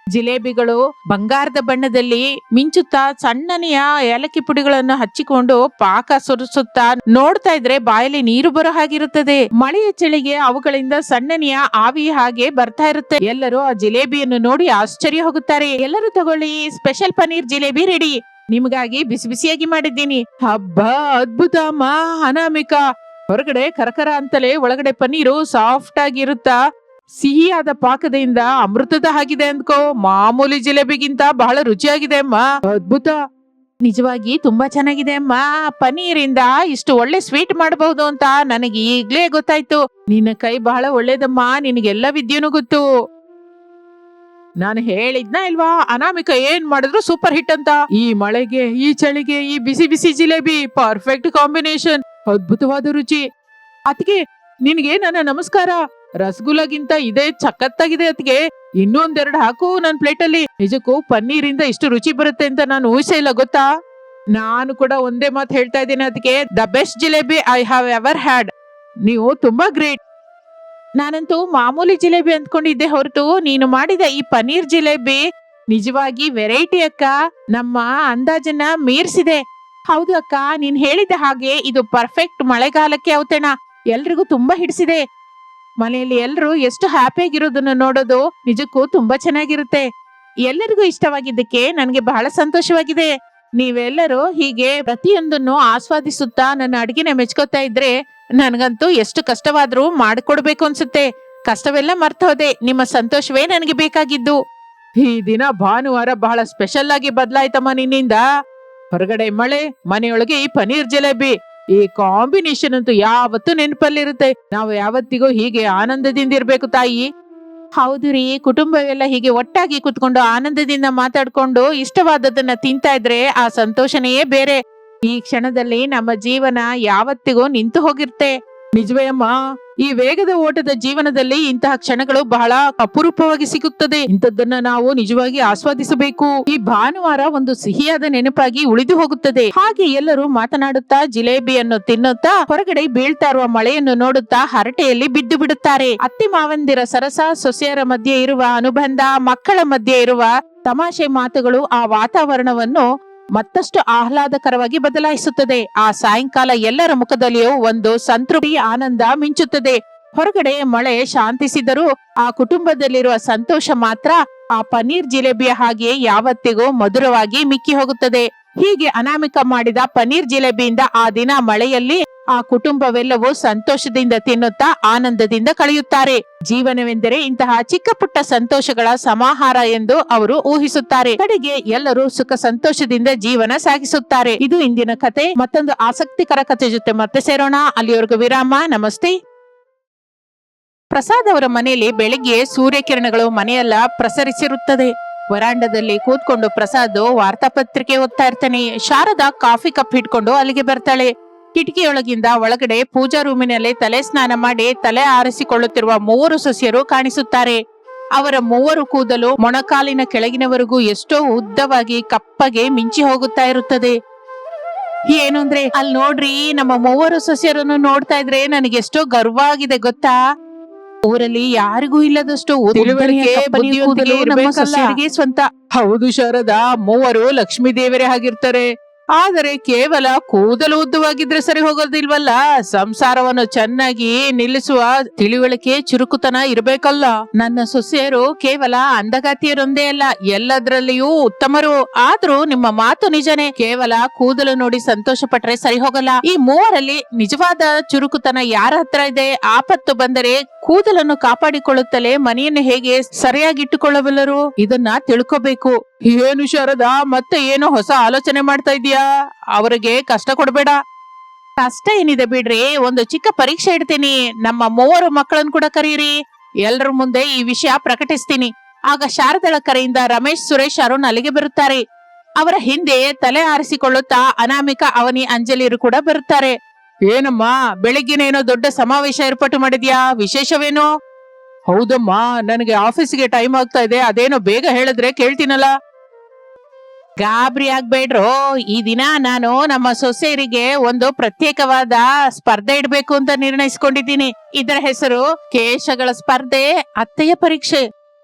Speaker 1: ಜಿಲೇಬಿಗಳು ಬಂಗಾರದ ಬಣ್ಣದಲ್ಲಿ ಮಿಂಚುತ್ತಾ ಸಣ್ಣನೆಯ ಏಲಕ್ಕಿ ಪುಡಿಗಳನ್ನು ಹಚ್ಚಿಕೊಂಡು ಪಾಕ ಸುರಿಸುತ್ತಾ ನೋಡ್ತಾ ಇದ್ರೆ ಬಾಯಲ್ಲಿ ನೀರು ಬರೋ ಹಾಗಿರುತ್ತದೆ. ಮಳೆಯ ಚಳಿಗೆ ಅವುಗಳಿಂದ ಸಣ್ಣನೆಯ ಆವಿ ಹಾಗೆ ಬರ್ತಾ ಇರುತ್ತೆ. ಎಲ್ಲರೂ ಆ ಜಿಲೇಬಿಯನ್ನು ನೋಡಿ ಆಶ್ಚರ್ಯ ಹೋಗುತ್ತಾರೆ. ಎಲ್ಲರೂ ತಗೊಳ್ಳಿ, ಸ್ಪೆಷಲ್ ಪನ್ನೀರ್ ಜಿಲೇಬಿ ರೆಡಿ, ನಿಮಗಾಗಿ ಬಿಸಿ ಬಿಸಿಯಾಗಿ ಮಾಡಿದ್ದೀನಿ. ಹಬ್ಬ, ಅದ್ಭುತ ಅಮ್ಮ. ಅನಾಮಿಕಾ, ಹೊರಗಡೆ ಕರಕರ ಅಂತಲೇ ಒಳಗಡೆ ಪನ್ನೀರು ಸಾಫ್ಟ್ ಆಗಿರುತ್ತಾ ಸಿಹಿಯಾದ ಪಾಕದಿಂದ ಅಮೃತದ ಹಾಗಿದೆ ಅಂದ್ಕೋ. ಮಾಮೂಲಿ ಜಿಲೇಬಿಗಿಂತ ಬಹಳ ರುಚಿಯಾಗಿದೆ ಅಮ್ಮ. ಅದ್ಭುತ, ನಿಜವಾಗಿ ತುಂಬಾ ಚೆನ್ನಾಗಿದೆ ಅಮ್ಮ. ಪನ್ನೀರಿಂದ ಇಷ್ಟು ಒಳ್ಳೆ ಸ್ವೀಟ್ ಮಾಡಬಹುದು ಅಂತ ನನಗೆ ಈಗ್ಲೇ ಗೊತ್ತಾಯ್ತು. ನಿನ್ನ ಕೈ ಬಹಳ ಒಳ್ಳೇದಮ್ಮ, ನಿನಗೆಲ್ಲ ವಿದ್ಯೆನೂ ಗೊತ್ತು. ನಾನು ಹೇಳಿದ್ನ ಇಲ್ವಾ, ಅನಾಮಿಕಾ ಏನ್ ಮಾಡಿದ್ರು ಸೂಪರ್ ಹಿಟ್ ಅಂತ. ಈ ಮಳೆಗೆ, ಈ ಚಳಿಗೆ, ಈ ಬಿಸಿ ಬಿಸಿ ಜಿಲೇಬಿ ಪರ್ಫೆಕ್ಟ್ ಕಾಂಬಿನೇಷನ್, ಅದ್ಭುತವಾದ ರುಚಿ. ಅದಕ್ಕೆ ನಿನ್ಗೆ ನನ್ನ ನಮಸ್ಕಾರ. ರಸಗುಲ್ಲಾಗಿಂತ ಇದೇ ಸಖತ್ತಾಗಿದೆ. ಅದಕ್ಕೆ ಇನ್ನೊಂದೆರಡು ಹಾಕು ನನ್ ಪ್ಲೇಟ್ ಅಲ್ಲಿ. ನಿಜಕ್ಕೂ ಪನ್ನೀರಿಂದ ಇಷ್ಟು ರುಚಿ ಬರುತ್ತೆ ಅಂತ ನಾನು ಊಹಿಸೇ ಇಲ್ಲ, ಗೊತ್ತಾ? ನಾನು ಕೂಡ ಒಂದೇ ಮಾತು ಹೇಳ್ತಾ ಇದ್ದೀನಿ, ಅದಕ್ಕೆ the best jalebi I have ever had. ನೀವು ತುಂಬಾ ಗ್ರೇಟ್. ನಾನಂತೂ ಮಾಮೂಲಿ ಜಿಲೇಬಿ ಅಂದ್ಕೊಂಡಿದ್ದೆ ಹೊರತು ನೀನು ಮಾಡಿದ ಈ ಪನ್ನೀರ್ ಜಿಲೇಬಿ ನಿಜವಾಗಿ ವೆರೈಟಿ ಅಕ್ಕ. ನಮ್ಮ ಅಂದಾಜನ್ನ ಮೀರಿಸಿದೆ. ಹೌದು ಅಕ್ಕ, ನೀನ್ ಹೇಳಿದ ಹಾಗೆ ಇದು ಪರ್ಫೆಕ್ಟ್ ಮಳೆಗಾಲಕ್ಕೆ ಔತಣ. ಎಲ್ರಿಗೂ ತುಂಬಾ ಹಿಡಿಸಿದೆ. ಮನೆಯಲ್ಲಿ ಎಲ್ಲರೂ ಎಷ್ಟು ಹ್ಯಾಪಿಯಾಗಿರೋದನ್ನ ನೋಡೋದು ನಿಜಕ್ಕೂ ತುಂಬಾ ಚೆನ್ನಾಗಿರುತ್ತೆ. ಎಲ್ಲರಿಗೂ ಇಷ್ಟವಾಗಿದ್ದಕ್ಕೆ ನನಗೆ ಬಹಳ ಸಂತೋಷವಾಗಿದೆ. ನೀವೆಲ್ಲರೂ ಹೀಗೆ ಪ್ರತಿಯೊಂದನ್ನು ಆಸ್ವಾದಿಸುತ್ತಾ ನನ್ನ ಅಡಿಗೆನ ಮೆಚ್ಕೋತಾ ಇದ್ರೆ ನನಗಂತೂ ಎಷ್ಟು ಕಷ್ಟವಾದ್ರೂ ಮಾಡಿಕೊಡ್ಬೇಕು ಅನ್ಸುತ್ತೆ. ಕಷ್ಟವೆಲ್ಲ ಮರ್ತೋದೆ. ನಿಮ್ಮ ಸಂತೋಷವೇ ನನಗೆ ಬೇಕಾಗಿದ್ದು. ಈ ದಿನ ಭಾನುವಾರ ಬಹಳ ಸ್ಪೆಷಲ್ ಆಗಿ ಬದಲಾಯ್ತಮ್ಮ ನಿನ್ನಿಂದ. ಹೊರಗಡೆ ಮಳೆ, ಮನೆಯೊಳಗೆ ಈ ಪನ್ನೀರ್ ಜಿಲೇಬಿ. ಈ ಕಾಂಬಿನೇಷನ್ ಅಂತೂ ಯಾವತ್ತೂ ನೆನಪಲ್ಲಿರುತ್ತೆ. ನಾವು ಯಾವತ್ತಿಗೂ ಹೀಗೆ ಆನಂದದಿಂದ ಇರ್ಬೇಕು ತಾಯಿ. ಹೌದು ರೀ, ಕುಟುಂಬವೆಲ್ಲ ಹೀಗೆ ಒಟ್ಟಾಗಿ ಕುತ್ಕೊಂಡು ಆನಂದದಿಂದ ಮಾತಾಡ್ಕೊಂಡು ಇಷ್ಟವಾದದನ್ನ ತಿಂತಾ ಇದ್ರೆ ಆ ಸಂತೋಷನೇ ಬೇರೆ. ಈ ಕ್ಷಣದಲ್ಲಿ ನಮ್ಮ ಜೀವನ ಯಾವತ್ತಿಗೂ ನಿಂತು ಹೋಗಿರುತ್ತೆ. ನಿಜವೇ ಅಮ್ಮ, ಈ ವೇಗದ ಓಟದ ಜೀವನದಲ್ಲಿ ಇಂತಹ ಕ್ಷಣಗಳು ಬಹಳ ಅಪರೂಪವಾಗಿ ಸಿಗುತ್ತದೆ. ಇಂಥದ್ದನ್ನ ನಾವು ನಿಜವಾಗಿ ಆಸ್ವಾದಿಸಬೇಕು. ಈ ಭಾನುವಾರ ಒಂದು ಸಿಹಿಯಾದ ನೆನಪಾಗಿ ಉಳಿದು ಹೋಗುತ್ತದೆ. ಹಾಗೆ ಎಲ್ಲರೂ ಮಾತನಾಡುತ್ತಾ ಜಿಲೇಬಿಯನ್ನು ತಿನ್ನುತ್ತಾ ಹೊರಗಡೆ ಬೀಳ್ತಾ ಇರುವ ಮಳೆಯನ್ನು ನೋಡುತ್ತಾ ಹರಟೆಯಲ್ಲಿ ಬಿದ್ದು ಬಿಡುತ್ತಾರೆ. ಅತ್ತೆ ಮಾವಂದಿರ ಸರಸ, ಸೊಸೆಯರ ಮಧ್ಯೆ ಇರುವ ಅನುಬಂಧ, ಮಕ್ಕಳ ಮಧ್ಯೆ ಇರುವ ತಮಾಷೆ ಮಾತುಗಳು ಆ ವಾತಾವರಣವನ್ನು ಮತ್ತಷ್ಟು ಆಹ್ಲಾದಕರವಾಗಿ ಬದಲಾಯಿಸುತ್ತದೆ. ಆ ಸಾಯಂಕಾಲ ಎಲ್ಲರ ಮುಖದಲ್ಲಿಯೂ ಒಂದು ಸಂತೃಪ್ತಿ, ಆನಂದ ಮಿಂಚುತ್ತದೆ. ಹೊರಗಡೆ ಮಳೆ ಶಾಂತಿಸಿದರೂ ಆ ಕುಟುಂಬದಲ್ಲಿರುವ ಸಂತೋಷ ಮಾತ್ರ ಆ ಪನ್ನೀರ್ ಜಿಲೇಬಿಯ ಹಾಗೆ ಯಾವತ್ತಿಗೂ ಮಧುರವಾಗಿ ಮಿಕ್ಕಿ ಹೋಗುತ್ತದೆ. ಹೀಗೆ ಅನಾಮಿಕಾ ಮಾಡಿದ ಪನ್ನೀರ್ ಜಿಲೇಬಿಯಿಂದ ಆ ದಿನ ಮಳೆಯಲ್ಲಿ ಆ ಕುಟುಂಬವೆಲ್ಲವೂ ಸಂತೋಷದಿಂದ ತಿನ್ನುತ್ತಾ ಆನಂದದಿಂದ ಕಳೆಯುತ್ತಾರೆ. ಜೀವನವೆಂದರೆ ಇಂತಹ ಚಿಕ್ಕ ಪುಟ್ಟ ಸಂತೋಷಗಳ ಸಮಾಹಾರ ಎಂದು ಅವರು ಊಹಿಸುತ್ತಾರೆ. ಕಡೆಗೆ ಎಲ್ಲರೂ ಸುಖ ಸಂತೋಷದಿಂದ ಜೀವನ ಸಾಗಿಸುತ್ತಾರೆ. ಇದು ಇಂದಿನ ಕತೆ. ಮತ್ತೊಂದು ಆಸಕ್ತಿಕರ ಕತೆ ಜೊತೆ ಮತ್ತೆ ಸೇರೋಣ. ಅಲ್ಲಿವರೆಗೂ ವಿರಾಮ. ನಮಸ್ತೆ. ಪ್ರಸಾದ್ ಅವರ ಮನೆಯಲ್ಲಿ ಬೆಳಿಗ್ಗೆ ಸೂರ್ಯಕಿರಣಗಳು ಮನೆಯೆಲ್ಲ ಪ್ರಸರಿಸಿರುತ್ತದೆ. ವರಾಂಡದಲ್ಲಿ ಕೂತ್ಕೊಂಡು ಪ್ರಸಾದ್ ವಾರ್ತಾಪತ್ರಿಕೆ ಓದ್ತಾ ಇರ್ತಾನೆ. ಶಾರದಾ ಕಾಫಿ ಕಪ್ ಹಿಡ್ಕೊಂಡು ಅಲ್ಲಿಗೆ ಬರ್ತಾಳೆ. ಕಿಟಕಿಯೊಳಗಿಂದ ಒಳಗಡೆ ಪೂಜಾ ರೂಮಿನಲ್ಲಿ ತಲೆ ಸ್ನಾನ ಮಾಡಿ ತಲೆ ಆರಿಸಿಕೊಳ್ಳುತ್ತಿರುವ 3 ಸೊಸೆಯರು ಕಾಣಿಸುತ್ತಾರೆ. ಅವರ 3 ಕೂದಲು ಮೊಣಕಾಲಿನ ಕೆಳಗಿನವರೆಗೂ ಎಷ್ಟೋ ಉದ್ದವಾಗಿ ಕಪ್ಪಗೆ ಮಿಂಚಿ ಹೋಗುತ್ತಾ ಇರುತ್ತದೆ. ಏನು ಅಂದ್ರೆ ಅಲ್ಲಿ ನೋಡ್ರಿ, ನಮ್ಮ 3 ಸೊಸೆಯರನ್ನು ನೋಡ್ತಾ ಇದ್ರೆ ನನಗೆ ಎಷ್ಟೋ ಗರ್ವ ಆಗಿದೆ ಗೊತ್ತಾ. ಊರಲ್ಲಿ ಯಾರಿಗೂ ಇಲ್ಲದಷ್ಟು
Speaker 2: ತಿಳುವಳಿಕೆ,
Speaker 1: ಕಪ್ಪನೆಯ ಕೂದಲು
Speaker 2: ಬುದ್ಧಿವಂತಿಕೆ
Speaker 1: ನಮ್ಮ
Speaker 2: ಇರ್ಬೇಕಲ್ಲ.
Speaker 1: ಸೊಸೆಯರಿಗೆ ಸ್ವಂತ.
Speaker 2: ಹೌದು ಶಾರದಾ, 3 ಲಕ್ಷ್ಮೀ ದೇವರೇ ಆಗಿರ್ತಾರೆ. ಆದರೆ ಕೇವಲ ಕೂದಲು ಉದ್ದವಾಗಿದ್ರೆ ಸರಿ ಹೋಗೋದಿಲ್ವಲ್ಲ, ಸಂಸಾರವನ್ನು ಚೆನ್ನಾಗಿ ನಿಲ್ಲಿಸುವ ತಿಳುವಳಿಕೆ, ಚುರುಕುತನ ಇರ್ಬೇಕಲ್ಲ.
Speaker 1: ನನ್ನ ಸೊಸೆಯರು ಕೇವಲ ಅಂದಗಾತಿಯರೊಂದೇ ಅಲ್ಲ, ಎಲ್ಲದರಲ್ಲಿಯೂ ಉತ್ತಮರು. ಆದ್ರೂ ನಿಮ್ಮ ಮಾತು ನಿಜನೇ, ಕೇವಲ ಕೂದಲು ನೋಡಿ ಸಂತೋಷ ಪಟ್ರೆ ಸರಿ ಹೋಗಲ್ಲ. ಈ 3ರಲ್ಲಿ ನಿಜವಾದ ಚುರುಕುತನ ಯಾರ ಹತ್ರ ಇದೆ? ಆಪತ್ತು ಬಂದರೆ ಕೂದಲನ್ನು ಕಾಪಾಡಿಕೊಳ್ಳುತ್ತಲೇ ಮನೆಯನ್ನು ಹೇಗೆ ಸರಿಯಾಗಿಟ್ಟುಕೊಳ್ಳಬಲ್ಲರು? ಇದನ್ನ ತಿಳ್ಕೋಬೇಕು.
Speaker 2: ಏನು ಶಾರದಾ, ಮತ್ತೆ ಏನೋ ಹೊಸ ಆಲೋಚನೆ ಮಾಡ್ತಾ ಇದೀಯಾ? ಅವರಿಗೆ ಕಷ್ಟ ಕೊಡ್ಬೇಡ.
Speaker 1: ಕಷ್ಟ ಏನಿದೆ ಬಿಡ್ರಿ, ಒಂದು ಚಿಕ್ಕ ಪರೀಕ್ಷೆ ಇಡ್ತೀನಿ. ನಮ್ಮ 3 ಮಕ್ಕಳನ್ನು ಕೂಡ ಕರೀರಿ, ಎಲ್ಲರ ಮುಂದೆ ಈ ವಿಷಯ ಪ್ರಕಟಿಸ್ತೀನಿ. ಆಗ ಶಾರದಳ ಕರೆಯಿಂದ ರಮೇಶ್, ಸುರೇಶ್, ಅರುಣ್ ಅಲ್ಲಿಗೆ ಬರುತ್ತಾರೆ. ಅವರ ಹಿಂದೆ ತಲೆ ಆರಿಸಿಕೊಳ್ಳುತ್ತಾ ಅನಾಮಿಕಾ, ಅವನಿ, ಅಂಜಲಿರು ಕೂಡ ಬರುತ್ತಾರೆ.
Speaker 2: ಏನಮ್ಮ, ಬೆಳಿಗ್ಗೆನೇನೋ ದೊಡ್ಡ ಸಮಾವೇಶ ಏರ್ಪಾಟು ಮಾಡಿದ್ಯಾ? ವಿಶೇಷವೇನೋ? ಹೌದಮ್ಮ, ನನಗೆ ಆಫೀಸಿಗೆ ಟೈಮ್ ಆಗ್ತಾ ಇದೆ. ಅದೇನೋ ಬೇಗ ಹೇಳಿದ್ರೆ ಕೇಳ್ತೀನಲ್ಲ.
Speaker 1: ಗಾಬರಿ ಆಗ್ಬೇಡ್ರೋ, ಈ ದಿನ ನಾನು ನಮ್ಮ ಸೊಸೆಯರಿಗೆ ಒಂದು ಪ್ರತ್ಯೇಕವಾದ ಸ್ಪರ್ಧೆ ಇಡ್ಬೇಕು ಅಂತ ನಿರ್ಣಯಿಸ್ಕೊಂಡಿದ್ದೀನಿ. ಇದರ ಹೆಸರು ಕೇಶಗಳ ಸ್ಪರ್ಧೆ, ಅತ್ತೆಯ ಪರೀಕ್ಷೆ.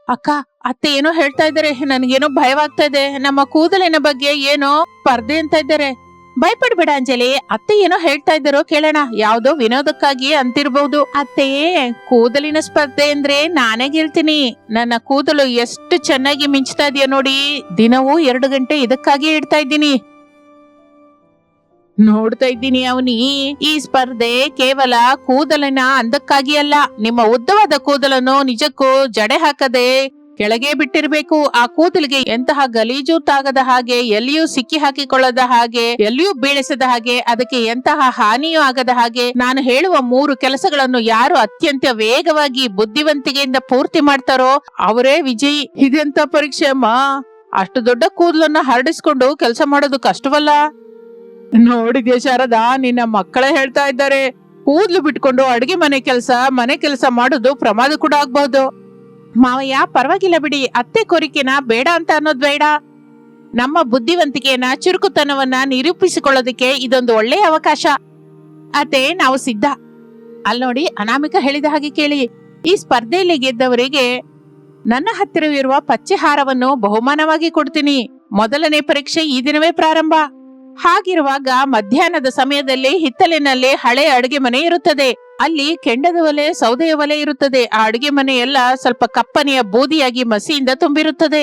Speaker 1: ಅಕ್ಕ, ಅತ್ತೆ ಏನೋ ಹೇಳ್ತಾ ಇದ್ದಾರೆ, ನನ್ಗೇನೋ ಭಯವಾಗ್ತಾ ಇದೆ. ನಮ್ಮ ಕೂದಲಿನ ಬಗ್ಗೆ ಏನೋ ಸ್ಪರ್ಧೆ ಅಂತ ಇದ್ದಾರೆ. ಭಯಪಡ್ಬೇಡ ಅಂಜಲಿ, ಅತ್ತೆ ಏನೋ ಹೇಳ್ತಾ ಇದ್ದಾರೋ ಕೇಳೋಣ. ಯಾವ್ದೋ ವಿನೋದಕ್ಕಾಗಿ ಅಂತಿರ್ಬಹುದು. ಅತ್ತೆ, ಕೂದಲಿನ ಸ್ಪರ್ಧೆ ಅಂದ್ರೆ ನಾನೇ ಗೆಲ್ತೀನಿ. ನನ್ನ ಕೂದಲು ಎಷ್ಟು ಚೆನ್ನಾಗಿ ಮಿಂಚ್ತಾ ಇದೆಯಾ ನೋಡಿ. ದಿನವೂ 2 ಗಂಟೆ ಇದಕ್ಕಾಗಿ ಇಡ್ತಾ ಇದ್ದೀನಿ. ನೋಡ್ತಾ ಇದ್ದೀನಿ ಅವನಿ, ಈ ಸ್ಪರ್ಧೆ ಕೇವಲ ಕೂದಲಿನ ಅಂದಕ್ಕಾಗಿ ಅಲ್ಲ. ನಿಮ್ಮ ಉದ್ದವಾದ ಕೂದಲನ್ನು ನಿಜಕ್ಕೂ ಜಡೆ ಹಾಕದೆ ಕೆಳಗೆ ಬಿಟ್ಟಿರ್ಬೇಕು. ಆ ಕೂದಲಿಗೆ ಎಂತಹ ಗಲೀಜು ತಾಗದ ಹಾಗೆ, ಎಲ್ಲಿಯೂ ಸಿಕ್ಕಿ ಹಾಕಿಕೊಳ್ಳದ ಹಾಗೆ, ಎಲ್ಲಿಯೂ ಬೀಳಿಸದ ಹಾಗೆ, ಅದಕ್ಕೆ ಎಂತಹ ಹಾನಿಯೂ ಆಗದ ಹಾಗೆ ನಾನು ಹೇಳುವ 3 ಕೆಲಸಗಳನ್ನು ಯಾರು ಅತ್ಯಂತ ವೇಗವಾಗಿ ಬುದ್ಧಿವಂತಿಕೆಯಿಂದ ಪೂರ್ತಿ ಮಾಡ್ತಾರೋ ಅವರೇ ವಿಜಯಿ.
Speaker 2: ಇದೆಂತ ಪರೀಕ್ಷೆ ಅಮ್ಮ? ಅಷ್ಟು ದೊಡ್ಡ ಕೂದಲನ್ನ ಹರಡಿಸ್ಕೊಂಡು ಕೆಲಸ ಮಾಡೋದು ಕಷ್ಟವಲ್ಲ. ನೋಡಿದ್ಯಾ ಶಾರದಾ, ನಿನ್ನ ಮಕ್ಕಳೇ ಹೇಳ್ತಾ ಇದ್ದಾರೆ, ಕೂದ್ಲು ಬಿಟ್ಕೊಂಡು ಅಡಿಗೆ ಮನೆ ಕೆಲಸ ಮಾಡೋದು ಪ್ರಮಾದ ಕೂಡ ಆಗ್ಬಹುದು.
Speaker 1: ಮಾವಯ್ಯ, ಪರವಾಗಿಲ್ಲ ಬಿಡಿ. ಅತ್ತೆ ಕೋರಿಕೆನ ಬೇಡ ಅಂತ ಅನ್ನೋದ್ ಬೇಡ. ನಮ್ಮ ಬುದ್ಧಿವಂತಿಕೆಯನ್ನ, ಚುರುಕುತನವನ್ನ ನಿರೂಪಿಸಿಕೊಳ್ಳೋದಕ್ಕೆ ಇದೊಂದು ಒಳ್ಳೆಯ ಅವಕಾಶ. ಅತ್ತೆ, ನಾವು ಸಿದ್ಧ. ಅಲ್ಲಿ ನೋಡಿ, ಅನಾಮಿಕಾ ಹೇಳಿದ ಹಾಗೆ ಕೇಳಿ. ಈ ಸ್ಪರ್ಧೆಯಲ್ಲಿ ಗೆದ್ದವರಿಗೆ ನನ್ನ ಹತ್ತಿರವಿರುವ ಪಚ್ಚೆ ಹಾರವನ್ನು ಬಹುಮಾನವಾಗಿ ಕೊಡ್ತೀನಿ. ಮೊದಲನೇ ಪರೀಕ್ಷೆ ಈ ದಿನವೇ ಪ್ರಾರಂಭ. ಹಾಗಿರುವಾಗ ಮಧ್ಯಾಹ್ನದ ಸಮಯದಲ್ಲಿ ಹಿತ್ತಲಿನಲ್ಲಿ ಹಳೆ ಅಡುಗೆ ಮನೆ ಇರುತ್ತದೆ. ಅಲ್ಲಿ ಕೆಂಡದ ಒಲೆ, ಸೌದೆಯ ಒಲೆ ಇರುತ್ತದೆ. ಆ ಅಡುಗೆ ಮನೆ ಎಲ್ಲ ಸ್ವಲ್ಪ ಕಪ್ಪನೆಯ ಬೂದಿಯಾಗಿ ಮಸಿಯಿಂದ ತುಂಬಿರುತ್ತದೆ.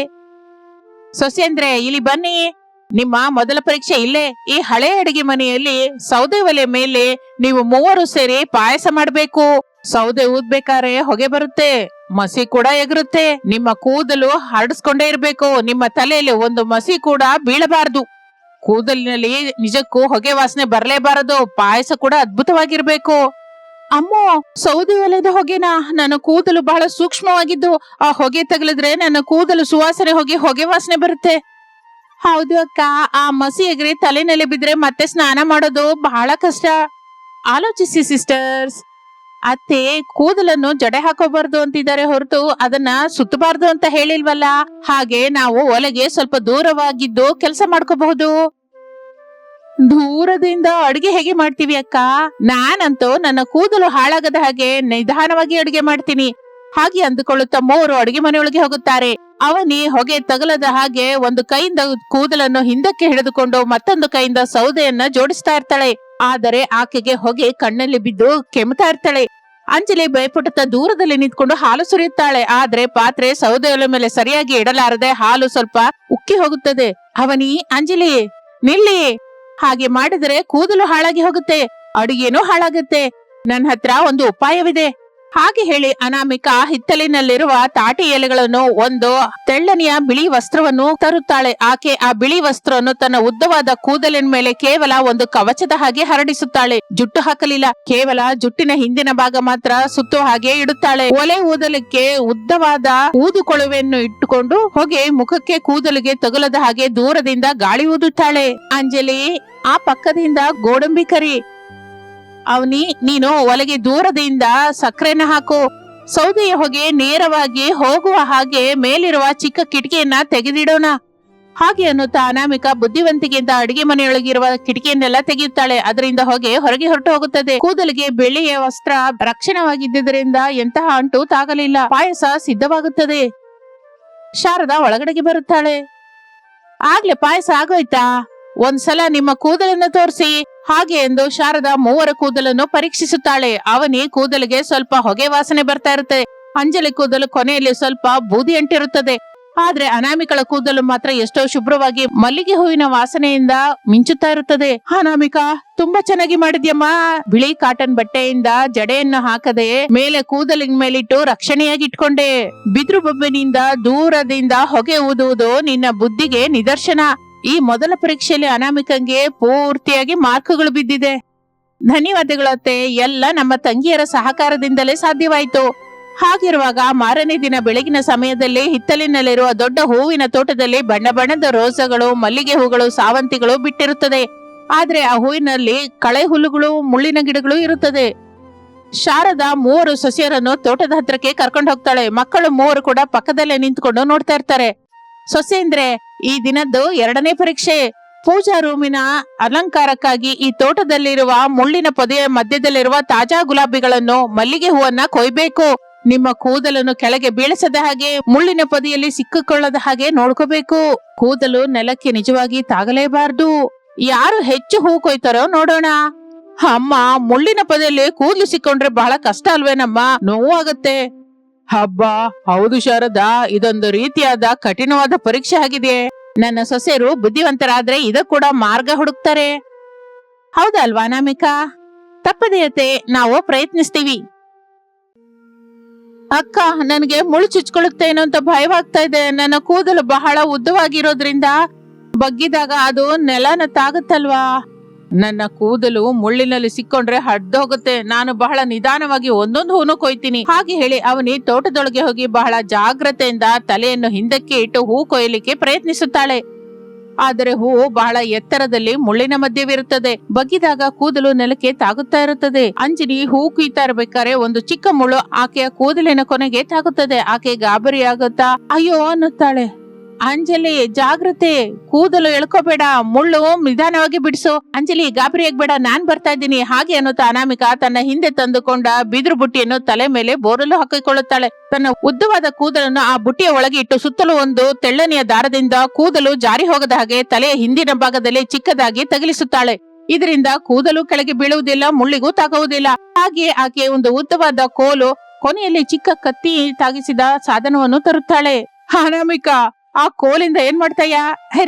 Speaker 1: ಸೊಸೆಂದ್ರೆ, ಇಲ್ಲಿ ಬನ್ನಿ. ನಿಮ್ಮ ಮೊದಲ ಪರೀಕ್ಷೆ ಇಲ್ಲೇ. ಈ ಹಳೆ ಅಡುಗೆ ಮನೆಯಲ್ಲಿ ಸೌದೆ ಒಲೆ ಮೇಲೆ ನೀವು 3 ಸೇರಿ ಪಾಯಸ ಮಾಡ್ಬೇಕು. ಸೌದೆ ಊದ್ಬೇಕಾದ್ರೆ ಹೊಗೆ ಬರುತ್ತೆ, ಮಸಿ ಕೂಡ ಎಗರುತ್ತೆ. ನಿಮ್ಮ ಕೂದಲು ಹರಡಿಸ್ಕೊಂಡೇ ಇರ್ಬೇಕು. ನಿಮ್ಮ ತಲೆಯಲ್ಲಿ ಒಂದು ಮಸಿ ಕೂಡ ಬೀಳಬಾರದು. ಕೂದಲಿನಲ್ಲಿ ನಿಜಕ್ಕೂ ಹೊಗೆ ವಾಸನೆ ಬರಲೇಬಾರದು. ಪಾಯಸ ಕೂಡ ಅದ್ಭುತವಾಗಿರ್ಬೇಕು. ಅಮ್ಮೋ, ಸೌದೆ ಒಲೆದ ಹೊಗೆನಾ? ನನ್ನ ಕೂದಲು ಬಹಳ ಸೂಕ್ಷ್ಮವಾಗಿದ್ದು, ಆ ಹೊಗೆ ತಗಲಿದ್ರೆ ನನ್ನ ಕೂದಲು ಸುವಾಸನೆ ಹೋಗಿ ಹೊಗೆ ವಾಸನೆ ಬರುತ್ತೆ. ಹೌದು ಅಕ್ಕ, ಆ ಮಸಿ ಎಗರಿ ತಲೆನಲ್ಲಿ ಬಿದ್ರೆ ಮತ್ತೆ ಸ್ನಾನ ಮಾಡೋದು ಬಹಳ ಕಷ್ಟ. ಆಲೋಚಿಸಿ ಸಿಸ್ಟರ್ಸ್. ಅತ್ತೆ ಕೂದಲನ್ನು ಜಡೆ ಹಾಕೋಬಾರ್ದು ಅಂತಿದ್ದಾರೆ ಹೊರತು ಅದನ್ನ ಸುತ್ತಬಾರ್ದು ಅಂತ ಹೇಳಿಲ್ವಲ್ಲ. ಹಾಗೆ ನಾವು ಒಲೆಗೆ ಸ್ವಲ್ಪ ದೂರವಾಗಿದ್ದು ಕೆಲಸ ಮಾಡ್ಕೋಬಹುದು. ದೂರದಿಂದ ಅಡುಗೆ ಹೇಗೆ ಮಾಡ್ತೀವಿ ಅಕ್ಕ? ನಾನಂತೂ ನನ್ನ ಕೂದಲು ಹಾಳಾಗದ ಹಾಗೆ ನಿಧಾನವಾಗಿ ಅಡುಗೆ ಮಾಡ್ತೀನಿ. ಹಾಗೆ ಅಂದುಕೊಳ್ಳುತ್ತಾ 3 ಅಡುಗೆ ಮನೆಯೊಳಗೆ ಹೋಗುತ್ತಾರೆ. ಅವನಿ ಹೊಗೆ ತಗಲದ ಹಾಗೆ ಒಂದು ಕೈಯಿಂದ ಕೂದಲನ್ನು ಹಿಂದಕ್ಕೆ ಹಿಡಿದುಕೊಂಡು ಮತ್ತೊಂದು ಕೈಯಿಂದ ಸೌದೆಯನ್ನ ಜೋಡಿಸ್ತಾ ಇರ್ತಾಳೆ. ಆದರೆ ಆಕೆಗೆ ಹೊಗೆ ಕಣ್ಣಲ್ಲಿ ಬಿದ್ದು ಕೆಮ್ತಾ ಇರ್ತಾಳೆ. ಅಂಜಲಿ ಭಯಪಡುತ್ತಾ ದೂರದಲ್ಲಿ ನಿಂತ್ಕೊಂಡು ಹಾಲು ಸುರಿಯುತ್ತಾಳೆ. ಆದ್ರೆ ಪಾತ್ರೆ ಸೌದೆ ಒಲೆ ಮೇಲೆ ಸರಿಯಾಗಿ ಇಡಲಾರದೆ ಹಾಲು ಸ್ವಲ್ಪ ಉಕ್ಕಿ ಹೋಗುತ್ತದೆ. ಅವನಿ, ಅಂಜಲಿ ನಿಲ್ಲಿ, ಹಾಗೆ ಮಾಡಿದರೆ ಕೂದಲು ಹಾಳಾಗಿ ಹೋಗುತ್ತೆ, ಅಡುಗೆನೂ ಹಾಳಾಗುತ್ತೆ. ನನ್ನ ಹತ್ರ ಒಂದು ಉಪಾಯವಿದೆ. ಹಾಗೆ ಹೇಳಿ ಅನಾಮಿಕಾ ಹಿತ್ತಲಿನಲ್ಲಿರುವ ತಾಟಿ ಎಲೆಗಳನ್ನು ಒಂದು ತೆಳ್ಳನೆಯ ಬಿಳಿ ವಸ್ತ್ರವನ್ನು ತರುತ್ತಾಳೆ. ಆಕೆ ಆ ಬಿಳಿ ವಸ್ತ್ರವನ್ನು ತನ್ನ ಉದ್ದವಾದ ಕೂದಲಿನ ಮೇಲೆ ಕೇವಲ ಒಂದು ಕವಚದ ಹಾಗೆ ಹರಡಿಸುತ್ತಾಳೆ. ಜುಟ್ಟು ಹಾಕಲಿಲ್ಲ, ಕೇವಲ ಜುಟ್ಟಿನ ಹಿಂದಿನ ಭಾಗ ಮಾತ್ರ ಸುತ್ತುವ ಹಾಗೆ ಇಡುತ್ತಾಳೆ. ಒಲೆ ಊದಲಿಕ್ಕೆ ಉದ್ದವಾದ ಊದುಕೊಳುವೆಯನ್ನು ಇಟ್ಟುಕೊಂಡು ಹೊಗೆ ಮುಖಕ್ಕೆ ಕೂದಲಿಗೆ ತಗುಲದ ಹಾಗೆ ದೂರದಿಂದ ಗಾಳಿ ಊದುತ್ತಾಳೆ. ಅಂಜಲಿ, ಆ ಪಕ್ಕದಿಂದ ಗೋಡಂಬಿ ಕರಿ. ಅವನಿ, ನೀನು ಒಲೆಗೆ ದೂರದಿಂದ ಸಕ್ಕರೆನ ಹಾಕು. ಸೌದೆಯ ಹೊಗೆ ನೇರವಾಗಿ ಹೋಗುವ ಹಾಗೆ ಮೇಲಿರುವ ಚಿಕ್ಕ ಕಿಟಕಿಯನ್ನ ತೆಗೆದಿಡೋಣ. ಹಾಗೆ ಅನ್ನುತ್ತಾ ಅನಾಮಿಕಾ ಬುದ್ಧಿವಂತಿಕೆಯಿಂದ ಅಡಿಗೆ ಮನೆಯೊಳಗಿರುವ ಕಿಟಕಿಯನ್ನೆಲ್ಲ ತೆಗೆಯುತ್ತಾಳೆ. ಅದರಿಂದ ಹೊಗೆ ಹೊರಗೆ ಹೊರಟು ಹೋಗುತ್ತದೆ. ಕೂದಲಿಗೆ ಬೆಳ್ಳಿಯ ವಸ್ತ್ರ ರಕ್ಷಣವಾಗಿದ್ದರಿಂದ ಎಂತಹ ಅಂಟು ತಾಗಲಿಲ್ಲ. ಪಾಯಸ ಸಿದ್ಧವಾಗುತ್ತದೆ. ಶಾರದಾ ಒಳಗಡೆಗೆ ಬರುತ್ತಾಳೆ. ಆಗ್ಲೇ ಪಾಯಸ ಆಗೋಯ್ತಾ? ಒಂದ್ಸಲ ನಿಮ್ಮ ಕೂದಲನ್ನು ತೋರಿಸಿ. ಹಾಗೆ ಎಂದು ಶಾರದಾ ಮೂವರ ಕೂದಲನ್ನು ಪರೀಕ್ಷಿಸುತ್ತಾಳೆ. ಅವನಿ ಕೂದಲಿಗೆ ಸ್ವಲ್ಪ ಹೊಗೆ ವಾಸನೆ ಬರ್ತಾ ಇರುತ್ತೆ. ಅಂಜಲಿ ಕೂದಲು ಕೊನೆಯಲ್ಲಿ ಸ್ವಲ್ಪ ಬೂದಿ ಅಂಟಿರುತ್ತದೆ. ಆದ್ರೆ ಅನಾಮಿಕಳ ಕೂದಲು ಮಾತ್ರ ಎಷ್ಟೋ ಶುಭ್ರವಾಗಿ ಮಲ್ಲಿಗೆ ಹೂವಿನ ವಾಸನೆಯಿಂದ ಮಿಂಚುತ್ತಾ ಇರುತ್ತದೆ. ಅನಾಮಿಕಾ, ತುಂಬಾ ಚೆನ್ನಾಗಿ ಮಾಡಿದ್ಯಮ್ಮ. ಬಿಳಿ ಕಾಟನ್ ಬಟ್ಟೆಯಿಂದ ಜಡೆಯನ್ನು ಹಾಕದೆ ಮೇಲೆ ಕೂದಲಿನ ಮೇಲಿಟ್ಟು ರಕ್ಷಣೆಯಾಗಿ ಇಟ್ಕೊಂಡೆ. ಬಿದ್ರು ಬೊಬ್ಬಿನಿಂದ ದೂರದಿಂದ ಹೊಗೆ ಊದುವುದು ನಿನ್ನ ಬುದ್ಧಿಗೆ ನಿದರ್ಶನ. ಈ ಮೊದಲ ಪರೀಕ್ಷೆಯಲ್ಲಿ ಅನಾಮಿಕಂಗೆ ಪೂರ್ತಿಯಾಗಿ ಮಾರ್ಕ್ಗಳು ಬಿದ್ದಿದೆ. ಧನ್ಯವಾದಗಳತ್ತೆ. ಎಲ್ಲ ನಮ್ಮ ತಂಗಿಯರ ಸಹಕಾರದಿಂದಲೇ ಸಾಧ್ಯವಾಯಿತು. ಹಾಗಿರುವಾಗ ಮಾರನೇ ದಿನ ಬೆಳಗಿನ ಸಮಯದಲ್ಲಿ ಹಿತ್ತಲಿನಲ್ಲಿರುವ ದೊಡ್ಡ ಹೂವಿನ ತೋಟದಲ್ಲಿ ಬಣ್ಣ ಬಣ್ಣದ ರೋಸಗಳು, ಮಲ್ಲಿಗೆ ಹೂಗಳು, ಸಾವಂತಿಗಳು ಬಿಟ್ಟಿರುತ್ತದೆ. ಆದ್ರೆ ಆ ಹೂವಿನಲ್ಲಿ ಕಳೆ ಹುಲ್ಲುಗಳು, ಮುಳ್ಳಿನ ಗಿಡಗಳು ಇರುತ್ತದೆ. ಶಾರದಾ ಮೂವರು ಸೊಸೆಯರನ್ನು ತೋಟದ ಹತ್ರಕ್ಕೆ ಕರ್ಕೊಂಡು ಹೋಗ್ತಾಳೆ. ಮಕ್ಕಳು ಮೂವರು ಕೂಡ ಪಕ್ಕದಲ್ಲೇ ನಿಂತ್ಕೊಂಡು ನೋಡ್ತಾ ಇರ್ತಾರೆ. ಸೊಸೆಂದ್ರೆ, ಈ ದಿನದ್ದು 2ನೇ ಪರೀಕ್ಷೆ. ಪೂಜಾ ರೂಮಿನ ಅಲಂಕಾರಕ್ಕಾಗಿ ಈ ತೋಟದಲ್ಲಿರುವ ಮುಳ್ಳಿನ ಪೊದೆಯ ಮಧ್ಯದಲ್ಲಿರುವ ತಾಜಾ ಗುಲಾಬಿಗಳನ್ನು, ಮಲ್ಲಿಗೆ ಹೂವನ್ನ ಕೊಯ್ಬೇಕು. ನಿಮ್ಮ ಕೂದಲನ್ನು ಕೆಳಗೆ ಬೀಳಿಸದ ಹಾಗೆ, ಮುಳ್ಳಿನ ಪೊದೆಯಲ್ಲಿ ಸಿಕ್ಕಿಕೊಳ್ಳದ ಹಾಗೆ ನೋಡ್ಕೋಬೇಕು. ಕೂದಲು ನೆಲಕ್ಕೆ ನಿಜವಾಗಿ ತಾಗಲೇಬಾರ್ದು. ಯಾರು ಹೆಚ್ಚು ಹೂ ಕೊಯ್ತಾರೋ ನೋಡೋಣ. ಅಮ್ಮ, ಮುಳ್ಳಿನ ಪೊದೆಯಲ್ಲಿ ಕೂದಲು ಸಿಕ್ಕೊಂಡ್ರೆ ಬಹಳ ಕಷ್ಟ ಅಲ್ವೇನಮ್ಮ? ನೋವು ಆಗತ್ತೆ. ಹಬ್ಬ, ಹೌದು ಶಾರದಾ, ಇದೊಂದು ರೀತಿಯಾದ ಕಠಿಣವಾದ ಪರೀಕ್ಷೆ ಆಗಿದೆ. ನನ್ನ ಸೊಸೆಯರು ಬುದ್ಧಿವಂತರಾದ್ರೆ ಇದ ಕೂಡ ಮಾರ್ಗ ಹುಡುಕ್ತಾರೆ. ಹೌದಲ್ವಾ ಅನಾಮಿಕಾ? ತಪ್ಪದೆಯತೆ, ನಾವು ಪ್ರಯತ್ನಿಸ್ತೀವಿ. ಅಕ್ಕ, ನನಗೆ ಮುಳ್ಳು ಚುಚ್ಕೊಳ್ಳುತ್ತೇನೋ ಅಂತ ಭಯವಾಗ್ತಾ ಇದೆ. ನನ್ನ ಕೂದಲು ಬಹಳ ಉದ್ದವಾಗಿರೋದ್ರಿಂದ ಬಗ್ಗಿದಾಗ ಅದು ನೆಲನ ತಾಗುತ್ತಲ್ವಾ? ನನ್ನ ಕೂದಲು ಮುಳ್ಳಿನಲ್ಲಿ ಸಿಕ್ಕೊಂಡ್ರೆ ಹಡ್ದೋಗುತ್ತೆ. ನಾನು ಬಹಳ ನಿಧಾನವಾಗಿ ಒಂದೊಂದು ಹೂನು ಕೊಯ್ತೀನಿ. ಹಾಗೆ ಹೇಳಿ ಅವನಿ ತೋಟದೊಳಗೆ ಹೋಗಿ ಬಹಳ ಜಾಗ್ರತೆಯಿಂದ ತಲೆಯನ್ನು ಹಿಂದಕ್ಕೆ ಇಟ್ಟು ಹೂ ಕೊಯ್ಯಲಿಕ್ಕೆ ಪ್ರಯತ್ನಿಸುತ್ತಾಳೆ. ಆದರೆ ಹೂವು ಬಹಳ ಎತ್ತರದಲ್ಲಿ ಮುಳ್ಳಿನ ಮಧ್ಯವಿರುತ್ತದೆ. ಬಗ್ಗಿದಾಗ ಕೂದಲು ನೆಲಕ್ಕೆ ತಾಗುತ್ತಾ ಇರುತ್ತದೆ. ಅಂಜನಿ ಹೂ ಕುಯ್ತಾ ಇರ್ಬೇಕಾದ್ರೆ ಒಂದು ಚಿಕ್ಕ ಮುಳ್ಳು ಆಕೆಯ ಕೂದಲಿನ ಕೊನೆಗೆ ತಾಗುತ್ತದೆ. ಆಕೆ ಗಾಬರಿಯಾಗುತ್ತಾ ಅಯ್ಯೋ ಅನ್ನುತ್ತಾಳೆ. ಅಂಜಲಿ, ಜಾಗ್ರತೆ, ಕೂದಲು ಎಳ್ಕೋಬೇಡ, ಮುಳ್ಳು ನಿಧಾನವಾಗಿ ಬಿಡಿಸು. ಅಂಜಲಿ, ಗಾಬರಿಯಾಗ್ಬೇಡ, ನಾನ್ ಬರ್ತಾ ಇದ್ದೀನಿ. ಹಾಗೆ ಅನ್ನುತ್ತಾ ಅನಾಮಿಕಾ ತನ್ನ ಹಿಂದೆ ತಂದುಕೊಂಡ ಬಿದಿರು ಬುಟ್ಟಿಯನ್ನು ತಲೆ ಮೇಲೆ ಬೋರಲು ಹಾಕಿಕೊಳ್ಳುತ್ತಾಳೆ. ತನ್ನ ಉದ್ದವಾದ ಕೂದಲನ್ನು ಆ ಬುಟ್ಟಿಯ ಒಳಗೆ ಇಟ್ಟು ಸುತ್ತಲೂ ಒಂದು ತೆಳ್ಳನೆಯ ದಾರದಿಂದ ಕೂದಲು ಜಾರಿ ಹೋಗದ ಹಾಗೆ ತಲೆಯ ಹಿಂದಿನ ಭಾಗದಲ್ಲಿ ಚಿಕ್ಕದಾಗಿ ತಗಿಲಿಸುತ್ತಾಳೆ. ಇದರಿಂದ ಕೂದಲು ಕೆಳಗೆ ಬೀಳುವುದಿಲ್ಲ, ಮುಳ್ಳಿಗೂ ತಾಗುವುದಿಲ್ಲ. ಹಾಗೆ ಆಕೆ ಒಂದು ಉದ್ದವಾದ ಕೋಲು, ಕೊನೆಯಲ್ಲಿ ಚಿಕ್ಕ ಕತ್ತಿ ತಾಗಿಸಿದ ಸಾಧನವನ್ನು ತರುತ್ತಾಳೆ. ಅನಾಮಿಕಾ, ಆ ಕೋಲಿಂದ ಏನ್ ಮಾಡ್ತಾಯ?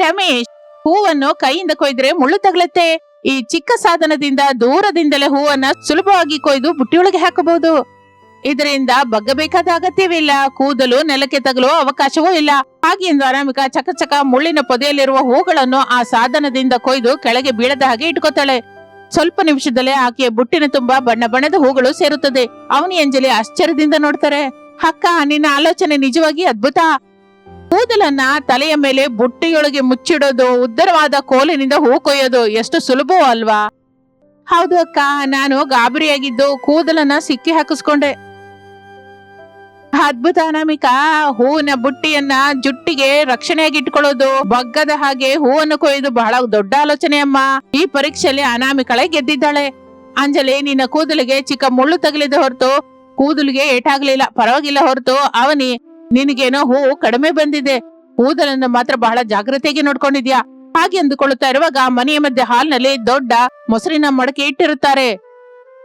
Speaker 1: ರಮೇಶ್, ಹೂವನ್ನು ಕೈಯಿಂದ ಕೊಯ್ದ್ರೆ ಮುಳ್ಳು ತಗಲತ್ತೆ. ಈ ಚಿಕ್ಕ ಸಾಧನದಿಂದ ದೂರದಿಂದಲೇ ಹೂವನ್ನ ಸುಲಭವಾಗಿ ಕೊಯ್ದು ಬುಟ್ಟಿಯೊಳಗೆ ಹಾಕಬಹುದು. ಇದರಿಂದ ಬಗ್ಗಬೇಕಾದ ಅಗತ್ಯವಿಲ್ಲ, ಕೂದಲು ನೆಲಕ್ಕೆ ತಗಲುವ ಅವಕಾಶವೂ ಇಲ್ಲ. ಹಾಗೆಂದು ಅನಾಮಿಕಾ ಚಕಚಕ ಮುಳ್ಳಿನ ಪೊದೆಯಲ್ಲಿರುವ ಹೂಗಳನ್ನು ಆ ಸಾಧನದಿಂದ ಕೊಯ್ದು ಕೆಳಗೆ ಬೀಳದ ಹಾಗೆ ಇಟ್ಕೋತಾಳೆ. ಸ್ವಲ್ಪ ನಿಮಿಷದಲ್ಲೇ ಆಕೆಯ ಬುಟ್ಟಿನ ತುಂಬಾ ಬಣ್ಣ ಬಣ್ಣದ ಹೂಗಳು ಸೇರುತ್ತದೆ. ಅವನಿ ಅಂಜಲಿ ಆಶ್ಚರ್ಯದಿಂದ ನೋಡ್ತಾರೆ. ಅಕ್ಕ, ನಿನ್ನ ಆಲೋಚನೆ ನಿಜವಾಗಿ ಅದ್ಭುತ. ಕೂದಲನ್ನ ತಲೆಯ ಮೇಲೆ ಬುಟ್ಟಿಯೊಳಗೆ ಮುಚ್ಚಿಡೋದು, ಉದ್ದರವಾದ ಕೋಲಿನಿಂದ ಹೂ ಕೊಯ್ಯೋದು ಎಷ್ಟು ಸುಲಭವೋ ಅಲ್ವಾ? ಹೌದು ಅಕ್ಕ, ನಾನು ಗಾಬರಿಯಾಗಿದ್ದು ಕೂದಲನ್ನ ಸಿಕ್ಕಿ ಹಾಕಿಸ್ಕೊಂಡೆ. ಅದ್ಭುತ ಅನಾಮಿಕಾ. ಹೂವಿನ ಬುಟ್ಟಿಯನ್ನ ಜುಟ್ಟಿಗೆ ರಕ್ಷಣೆಯಾಗಿ ಇಟ್ಕೊಳ್ಳೋದು, ಬಗ್ಗದ ಹಾಗೆ ಹೂವನ್ನು ಕೊಯ್ದು ಬಹಳ ದೊಡ್ಡ ಆಲೋಚನೆ ಅಮ್ಮ. ಈ ಪರೀಕ್ಷೆಯಲ್ಲಿ ಅನಾಮಿಕಳೆ ಗೆದ್ದಿದ್ದಾಳೆ. ಅಂಜಲಿ, ನಿನ್ನ ಕೂದಲಿಗೆ ಚಿಕ್ಕ ಮುಳ್ಳು ತಗಲಿದ ಹೊರತು ಕೂದಲಿಗೆ ಏಟಾಗ್ಲಿಲ್ಲ, ಪರವಾಗಿಲ್ಲ. ಹೊರತು ಅವನಿ, ನಿನಗೇನೋ ಹೂವು ಕಡಿಮೆ ಬಂದಿದೆ. ಕೂದಲನ್ನು ಮಾತ್ರ ಬಹಳ ಜಾಗ್ರತೆಯಾಗಿ ನೋಡ್ಕೊಂಡಿದ್ಯಾ. ಹಾಗೆ ಅಂದುಕೊಳ್ಳುತ್ತಾ ಇರುವಾಗ ಮನೆಯ ಮಧ್ಯೆ ಹಾಲ್ನಲ್ಲಿ ದೊಡ್ಡ ಮೊಸರಿನ ಮಡಕೆ ಇಟ್ಟಿರುತ್ತಾರೆ.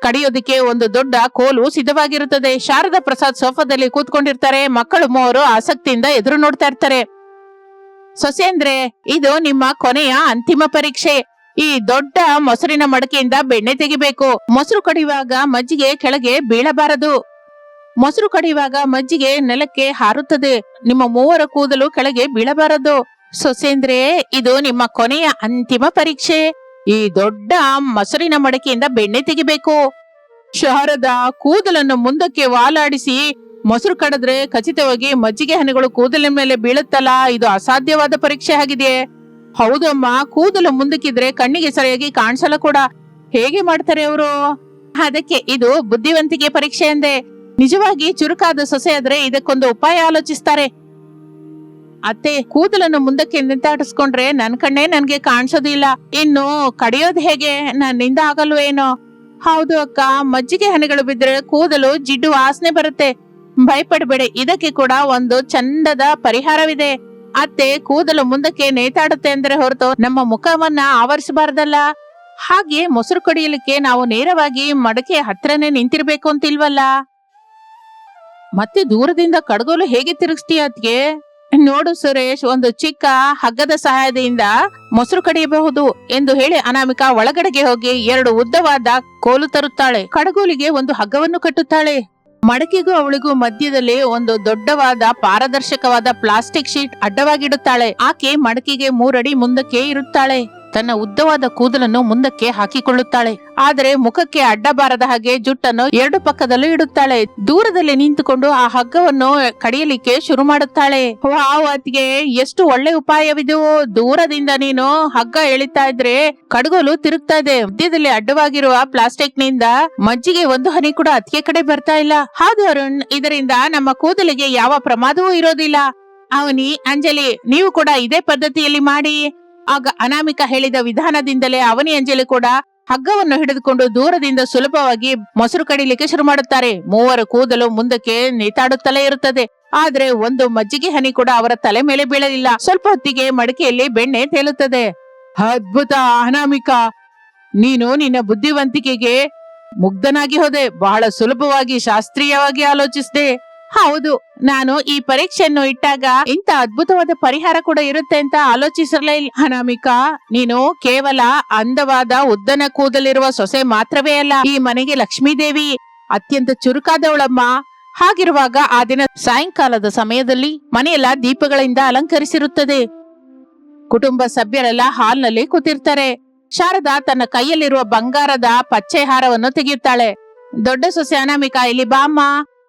Speaker 1: ಕಡಿಯೋದಿಕ್ಕೆ ಒಂದು ದೊಡ್ಡ ಕೋಲು ಸಿದ್ಧವಾಗಿರುತ್ತದೆ. ಶಾರದಾ ಪ್ರಸಾದ್ ಸೋಫಾದಲ್ಲಿ ಕೂತ್ಕೊಂಡಿರ್ತಾರೆ. ಮಕ್ಕಳು ಮೂವರು ಆಸಕ್ತಿಯಿಂದ ಎದುರು ನೋಡ್ತಾ ಇರ್ತಾರೆ. ಸೊಸೆಂದ್ರೆ, ಇದು ನಿಮ್ಮ ಕೊನೆಯ ಅಂತಿಮ ಪರೀಕ್ಷೆ. ಈ ದೊಡ್ಡ ಮೊಸರಿನ ಮಡಕೆಯಿಂದ ಬೆಣ್ಣೆ ತೆಗಿಬೇಕು. ಮೊಸರು ಕಡಿಯುವಾಗ ಮಜ್ಜಿಗೆ ಕೆಳಗೆ ಬೀಳಬಾರದು. ಮೊಸರು ಕಡಿಯುವಾಗ ಮಜ್ಜಿಗೆ ನೆಲಕ್ಕೆ ಹಾರುತ್ತದೆ. ನಿಮ್ಮ ಮೂವರ ಕೂದಲು ಕೆಳಗೆ ಬೀಳಬಾರದು. ಸೊಸೇಂದ್ರೆ, ಇದು ನಿಮ್ಮ ಕೊನೆಯ ಅಂತಿಮ ಪರೀಕ್ಷೆ. ಈ ದೊಡ್ಡ ಮೊಸರಿನ ಮಡಕೆಯಿಂದ ಬೆಣ್ಣೆ ತೆಗಿಬೇಕು.
Speaker 2: ಶಾರದಾ ಕೂದಲನ್ನು ಮುಂದಕ್ಕೆ ವಾಲಾಡಿಸಿ ಮೊಸರು ಕಡಿದ್ರೆ ಖಚಿತವಾಗಿ ಮಜ್ಜಿಗೆ ಹನಿಗಳು ಕೂದಲಿನ ಮೇಲೆ ಬೀಳುತ್ತಲ್ಲ, ಇದು ಅಸಾಧ್ಯವಾದ ಪರೀಕ್ಷೆ ಆಗಿದೆ. ಹೌದಮ್ಮ, ಕೂದಲು ಮುಂದಕ್ಕಿದ್ರೆ ಕಣ್ಣಿಗೆ ಸರಿಯಾಗಿ ಕಾಣಿಸಲ್ಲ ಕೂಡ. ಹೇಗೆ ಮಾಡ್ತಾರೆ ಅವರು?
Speaker 1: ಅದಕ್ಕೆ ಇದು ಬುದ್ಧಿವಂತಿಕೆ ಪರೀಕ್ಷೆ ಎಂದೆ. ನಿಜವಾಗಿ ಚುರುಕಾದ ಸೊಸೆ ಆದ್ರೆ ಇದಕ್ಕೊಂದು ಉಪಾಯ ಆಲೋಚಿಸ್ತಾರೆ.
Speaker 2: ಅತ್ತೆ, ಕೂದಲನ್ನು ಮುಂದಕ್ಕೆ ನಿಂತಾಟಿಸ್ಕೊಂಡ್ರೆ ನನ್ ಕಣ್ಣೇ ನನ್ಗೆ ಕಾಣಿಸೋದಿಲ್ಲ. ಇನ್ನು ಕಡಿಯೋದ್ ಹೇಗೆ? ನನ್ನಿಂದ ಆಗಲ್ವೇನೋ?
Speaker 1: ಹೌದು ಅಕ್ಕ, ಮಜ್ಜಿಗೆ ಹನಿಗಳು ಬಿದ್ರೆ ಕೂದಲು ಜಿಡ್ಡು ವಾಸನೆ ಬರುತ್ತೆ. ಭಯಪಡಬೇಡಿ, ಇದಕ್ಕೆ ಕೂಡ ಒಂದು ಚಂದದ ಪರಿಹಾರವಿದೆ. ಅತ್ತೆ, ಕೂದಲು ಮುಂದಕ್ಕೆ ನೇತಾಡುತ್ತೆ ಅಂದ್ರೆ ಹೊರತು ನಮ್ಮ ಮುಖವನ್ನ ಆವರಿಸಬಾರ್ದಲ್ಲ. ಹಾಗೆ ಮೊಸರು ಕಡಿಯಲಿಕ್ಕೆ ನಾವು ನೇರವಾಗಿ ಮಡಕೆ ಹತ್ರನೇ ನಿಂತಿರ್ಬೇಕು ಅಂತಿಲ್ವಲ್ಲ.
Speaker 2: ಮತ್ತೆ ದೂರದಿಂದ ಕಡ್ಗೋಲು ಹೇಗೆ ತಿರುಗಿಸ್ತೀಯ ಅದ್ಗೆ?
Speaker 1: ನೋಡು ಸುರೇಶ್, ಒಂದು ಚಿಕ್ಕ ಹಗ್ಗದ ಸಹಾಯದಿಂದ ಮೊಸರು ಕಡಿಯಬಹುದು ಎಂದು ಹೇಳಿ ಅನಾಮಿಕಾ ಒಳಗಡೆಗೆ ಹೋಗಿ 2 ಉದ್ದವಾದ ಕೋಲು ತರುತ್ತಾಳೆ. ಕಡಗೋಲಿಗೆ ಒಂದು ಹಗ್ಗವನ್ನು ಕಟ್ಟುತ್ತಾಳೆ. ಮಡಕೆಗೂ ಅವಳಿಗೂ ಮಧ್ಯದಲ್ಲಿ ಒಂದು ದೊಡ್ಡವಾದ ಪಾರದರ್ಶಕವಾದ ಪ್ಲಾಸ್ಟಿಕ್ ಶೀಟ್ ಅಡ್ಡವಾಗಿಡುತ್ತಾಳೆ. ಆಕೆ ಮಡಕೆಗೆ 3 ಅಡಿ ಮುಂದಕ್ಕೆ ಇರುತ್ತಾಳೆ. ತನ್ನ ಉದ್ದವಾದ ಕೂದಲನ್ನು ಮುಂದಕ್ಕೆ ಹಾಕಿಕೊಳ್ಳುತ್ತಾಳೆ. ಆದರೆ ಮುಖಕ್ಕೆ ಅಡ್ಡ ಬಾರದ ಹಾಗೆ ಜುಟ್ಟನ್ನು 2 ಪಕ್ಕದಲ್ಲೂ ಇಡುತ್ತಾಳೆ. ದೂರದಲ್ಲಿ ನಿಂತುಕೊಂಡು ಆ ಹಗ್ಗವನ್ನು ಕಡಿಯಲಿಕ್ಕೆ ಶುರು ಮಾಡುತ್ತಾಳೆ. ವಾವ್ ಅತ್ತಿಗೆ, ಎಷ್ಟು ಒಳ್ಳೆ ಉಪಾಯವಿದು. ದೂರದಿಂದ ನೀನು ಹಗ್ಗ ಎಳಿತಾ ಇದ್ರೆ ಕಡಗೋಲು ತಿರುಗ್ತಾ ಇದೆ. ಮಧ್ಯದಲ್ಲಿ ಅಡ್ಡವಾಗಿರುವ ಪ್ಲಾಸ್ಟಿಕ್ ನಿಂದ ಮಜ್ಜಿಗೆ ಒಂದು ಹನಿ ಕೂಡ ಅತ್ತಿಗೆ ಕಡೆ ಬರ್ತಾ ಇಲ್ಲ. ಹೌದು ಅರುಣ್, ಇದರಿಂದ ನಮ್ಮ ಕೂದಲಿಗೆ ಯಾವ ಪ್ರಮಾದವೂ ಇರೋದಿಲ್ಲ. ಅವನಿ, ಅಂಜಲಿ, ನೀವು ಕೂಡ ಇದೇ ಪದ್ಧತಿಯಲ್ಲಿ ಮಾಡಿ. ಆಗ ಅನಾಮಿಕಾ ಹೇಳಿದ ವಿಧಾನದಿಂದಲೇ ಅವನಿ, ಅಂಜಲಿ ಕೂಡ ಹಗ್ಗವನ್ನು ಹಿಡಿದುಕೊಂಡು ದೂರದಿಂದ ಸುಲಭವಾಗಿ ಮೊಸರು ಕಡಿಲಿಕ್ಕೆ ಶುರು ಮಾಡುತ್ತಾರೆ. 3 ಕೂದಲು ಮುಂದಕ್ಕೆ ನೇತಾಡುತ್ತಲೇ ಇರುತ್ತದೆ. ಆದ್ರೆ ಒಂದು ಮಜ್ಜಿಗೆ ಹನಿ ಕೂಡ ಅವರ ತಲೆ ಮೇಲೆ ಬೀಳಲಿಲ್ಲ. ಸ್ವಲ್ಪ ಹೊತ್ತಿಗೆ ಮಡಕೆಯಲ್ಲಿ ಬೆಣ್ಣೆ ತೇಲುತ್ತದೆ.
Speaker 2: ಅದ್ಭುತ ಅನಾಮಿಕಾ, ನೀನು ನಿನ್ನ ಬುದ್ಧಿವಂತಿಕೆಗೆ ಮುಗ್ಧನಾಗಿ ಹೋದೆ. ಬಹಳ ಸುಲಭವಾಗಿ ಶಾಸ್ತ್ರೀಯವಾಗಿ ಆಲೋಚಿಸಿದೆ.
Speaker 1: ಹೌದು, ನಾನು ಈ ಪರೀಕ್ಷೆಯನ್ನು ಇಟ್ಟಾಗ ಇಂಥ ಅದ್ಭುತವಾದ ಪರಿಹಾರ ಕೂಡ ಇರುತ್ತೆ ಅಂತ ಆಲೋಚಿಸಿರಲೇ ಇಲ್ಲ.
Speaker 2: ಅನಾಮಿಕಾ, ನೀನು ಕೇವಲ ಅಂದವಾದ ಉದ್ದನ ಕೂದಲಿರುವ ಸೊಸೆ ಮಾತ್ರವೇ ಅಲ್ಲ, ಈ ಮನೆಗೆ ಲಕ್ಷ್ಮೀದೇವಿ. ಅತ್ಯಂತ ಚುರುಕಾದವಳಮ್ಮ. ಹಾಗಿರುವಾಗ ಆ ದಿನ ಸಾಯಂಕಾಲದ ಸಮಯದಲ್ಲಿ ಮನೆಯೆಲ್ಲ ದೀಪಗಳಿಂದ ಅಲಂಕರಿಸಿರುತ್ತದೆ. ಕುಟುಂಬ ಸಭ್ಯರೆಲ್ಲ ಹಾಲ್ನಲ್ಲಿ ಕೂತಿರ್ತಾರೆ. ಶಾರದಾ ತನ್ನ ಕೈಯಲ್ಲಿರುವ ಬಂಗಾರದ ಪಚ್ಚೆ ಹಾರವನ್ನು ತೆಗೆಯುತ್ತಾಳೆ. ದೊಡ್ಡ ಸೊಸೆ ಅನಾಮಿಕಾ, ಇಲ್ಲಿ ಬಾಮ್ಮ.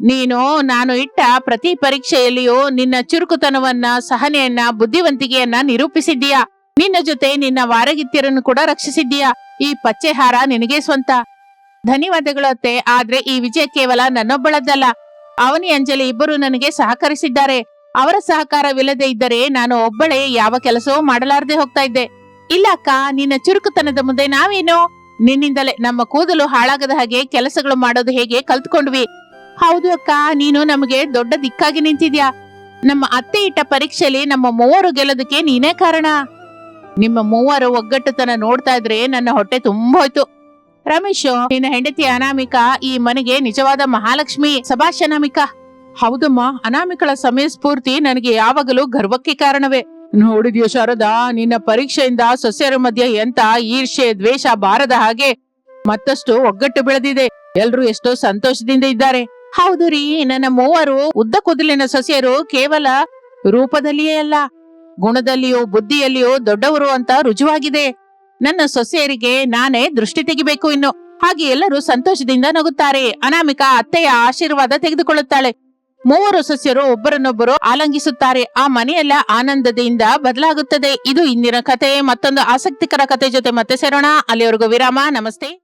Speaker 2: ನೀನು ನಾನು ಇಟ್ಟ ಪ್ರತಿ ಪರೀಕ್ಷೆಯಲ್ಲಿಯೂ ನಿನ್ನ ಚುರುಕುತನವನ್ನ, ಸಹನೆಯನ್ನ, ಬುದ್ಧಿವಂತಿಕೆಯನ್ನ ನಿರೂಪಿಸಿದ್ದೀಯಾ. ನಿನ್ನ ಜೊತೆ ನಿನ್ನ ವಾರಗಿತ್ಯರನ್ನು ಕೂಡ ರಕ್ಷಿಸಿದ್ದೀಯಾ. ಈ ಪಚ್ಚೆ ಹಾರ ನಿನಗೆ ಸ್ವಂತ.
Speaker 1: ಧನ್ಯವಾದಗಳು ಅತ್ತೆ. ಆದ್ರೆ ಈ ವಿಜಯ ಕೇವಲ ನನ್ನೊಬ್ಬಳದ್ದಲ್ಲ. ಅವನಿ, ಅಂಜಲಿ ಇಬ್ಬರು ನನಗೆ ಸಹಕರಿಸಿದ್ದಾರೆ. ಅವರ ಸಹಕಾರವಿಲ್ಲದೆ ಇದ್ದರೆ ನಾನು ಒಬ್ಬಳೇ ಯಾವ ಕೆಲಸವೂ ಮಾಡಲಾರದೆ ಹೋಗ್ತಾ ಇದ್ದೆ. ಇಲ್ಲ ಅಕ್ಕ, ನಿನ್ನ ಚುರುಕುತನದ ಮುಂದೆ ನಾವೇನು? ನಿನ್ನಿಂದಲೇ ನಮ್ಮ ಕೂದಲು ಹಾಳಾಗದ ಹಾಗೆ ಕೆಲಸಗಳು ಮಾಡೋದು ಹೇಗೆ ಕಲ್ತ್ಕೊಂಡ್ವಿ. ಹೌದು ಅಕ್ಕ, ನೀನು ನಮಗೆ ದೊಡ್ಡ ದಿಕ್ಕಾಗಿ ನಿಂತಿದ್ಯಾ. ನಮ್ಮ ಅತ್ತೆ ಇಟ್ಟ ಪರೀಕ್ಷೆಯಲ್ಲಿ ನಮ್ಮ 3 ಗೆಲ್ಲೋದಕ್ಕೆ ನೀನೇ ಕಾರಣ. ನಿಮ್ಮ 3 ಒಗ್ಗಟ್ಟುತನ ನೋಡ್ತಾ ಇದ್ರೆ ನನ್ನ ಹೊಟ್ಟೆ ತುಂಬೋಯ್ತು. ರಮೇಶ್, ನಿನ್ನ ಹೆಂಡತಿ ಅನಾಮಿಕಾ ಈ ಮನೆಗೆ ನಿಜವಾದ ಮಹಾಲಕ್ಷ್ಮಿ. ಸಭಾಷ್ ಅನಾಮಿಕಾ.
Speaker 2: ಹೌದಮ್ಮ, ಅನಾಮಿಕಳ ಸಮಯ ಸ್ಫೂರ್ತಿ ನನಗೆ ಯಾವಾಗಲೂ ಗರ್ವಕ್ಕೆ ಕಾರಣವೇ. ನೋಡಿದ್ಯೋ ಶಾರದಾ, ನಿನ್ನ ಪರೀಕ್ಷೆಯಿಂದ ಸೊಸೆಯರ ಮಧ್ಯೆ ಎಂತ ಈರ್ಷೆ ದ್ವೇಷ ಬಾರದ ಹಾಗೆ ಮತ್ತಷ್ಟು ಒಗ್ಗಟ್ಟು ಬೆಳೆದಿದೆ. ಎಲ್ರೂ ಎಷ್ಟೋ ಸಂತೋಷದಿಂದ ಇದ್ದಾರೆ.
Speaker 1: ಹೌದು ರೀ, ನನ್ನ 3 ಉದ್ದ ಕೂದಲಿನ ಸೊಸೆಯರು ಕೇವಲ ರೂಪದಲ್ಲಿಯೇ ಅಲ್ಲ, ಗುಣದಲ್ಲಿಯೂ ಬುದ್ಧಿಯಲ್ಲಿಯೂ ದೊಡ್ಡವರು ಅಂತ ರುಜುವಾಗಿದೆ. ನನ್ನ ಸೊಸೆಯರಿಗೆ ನಾನೇ ದೃಷ್ಟಿ ತೆಗಿಬೇಕು ಇನ್ನು. ಹಾಗೆ ಎಲ್ಲರೂ ಸಂತೋಷದಿಂದ ನಗುತ್ತಾರೆ. ಅನಾಮಿಕಾ ಅತ್ತೆಯ ಆಶೀರ್ವಾದ ತೆಗೆದುಕೊಳ್ಳುತ್ತಾಳೆ. 3 ಸೊಸೆಯರು ಒಬ್ಬರನ್ನೊಬ್ಬರು ಆಲಂಗಿಸುತ್ತಾರೆ. ಆ ಮನೆಯೆಲ್ಲ ಆನಂದದಿಂದ ಬದಲಾಗುತ್ತದೆ. ಇದು ಇಂದಿನ ಕತೆ. ಮತ್ತೊಂದು ಆಸಕ್ತಿಕರ ಕತೆ ಜೊತೆ ಮತ್ತೆ ಸೇರೋಣ. ಅಲ್ಲಿವರೆಗೂ ವಿರಾಮ. ನಮಸ್ತೆ.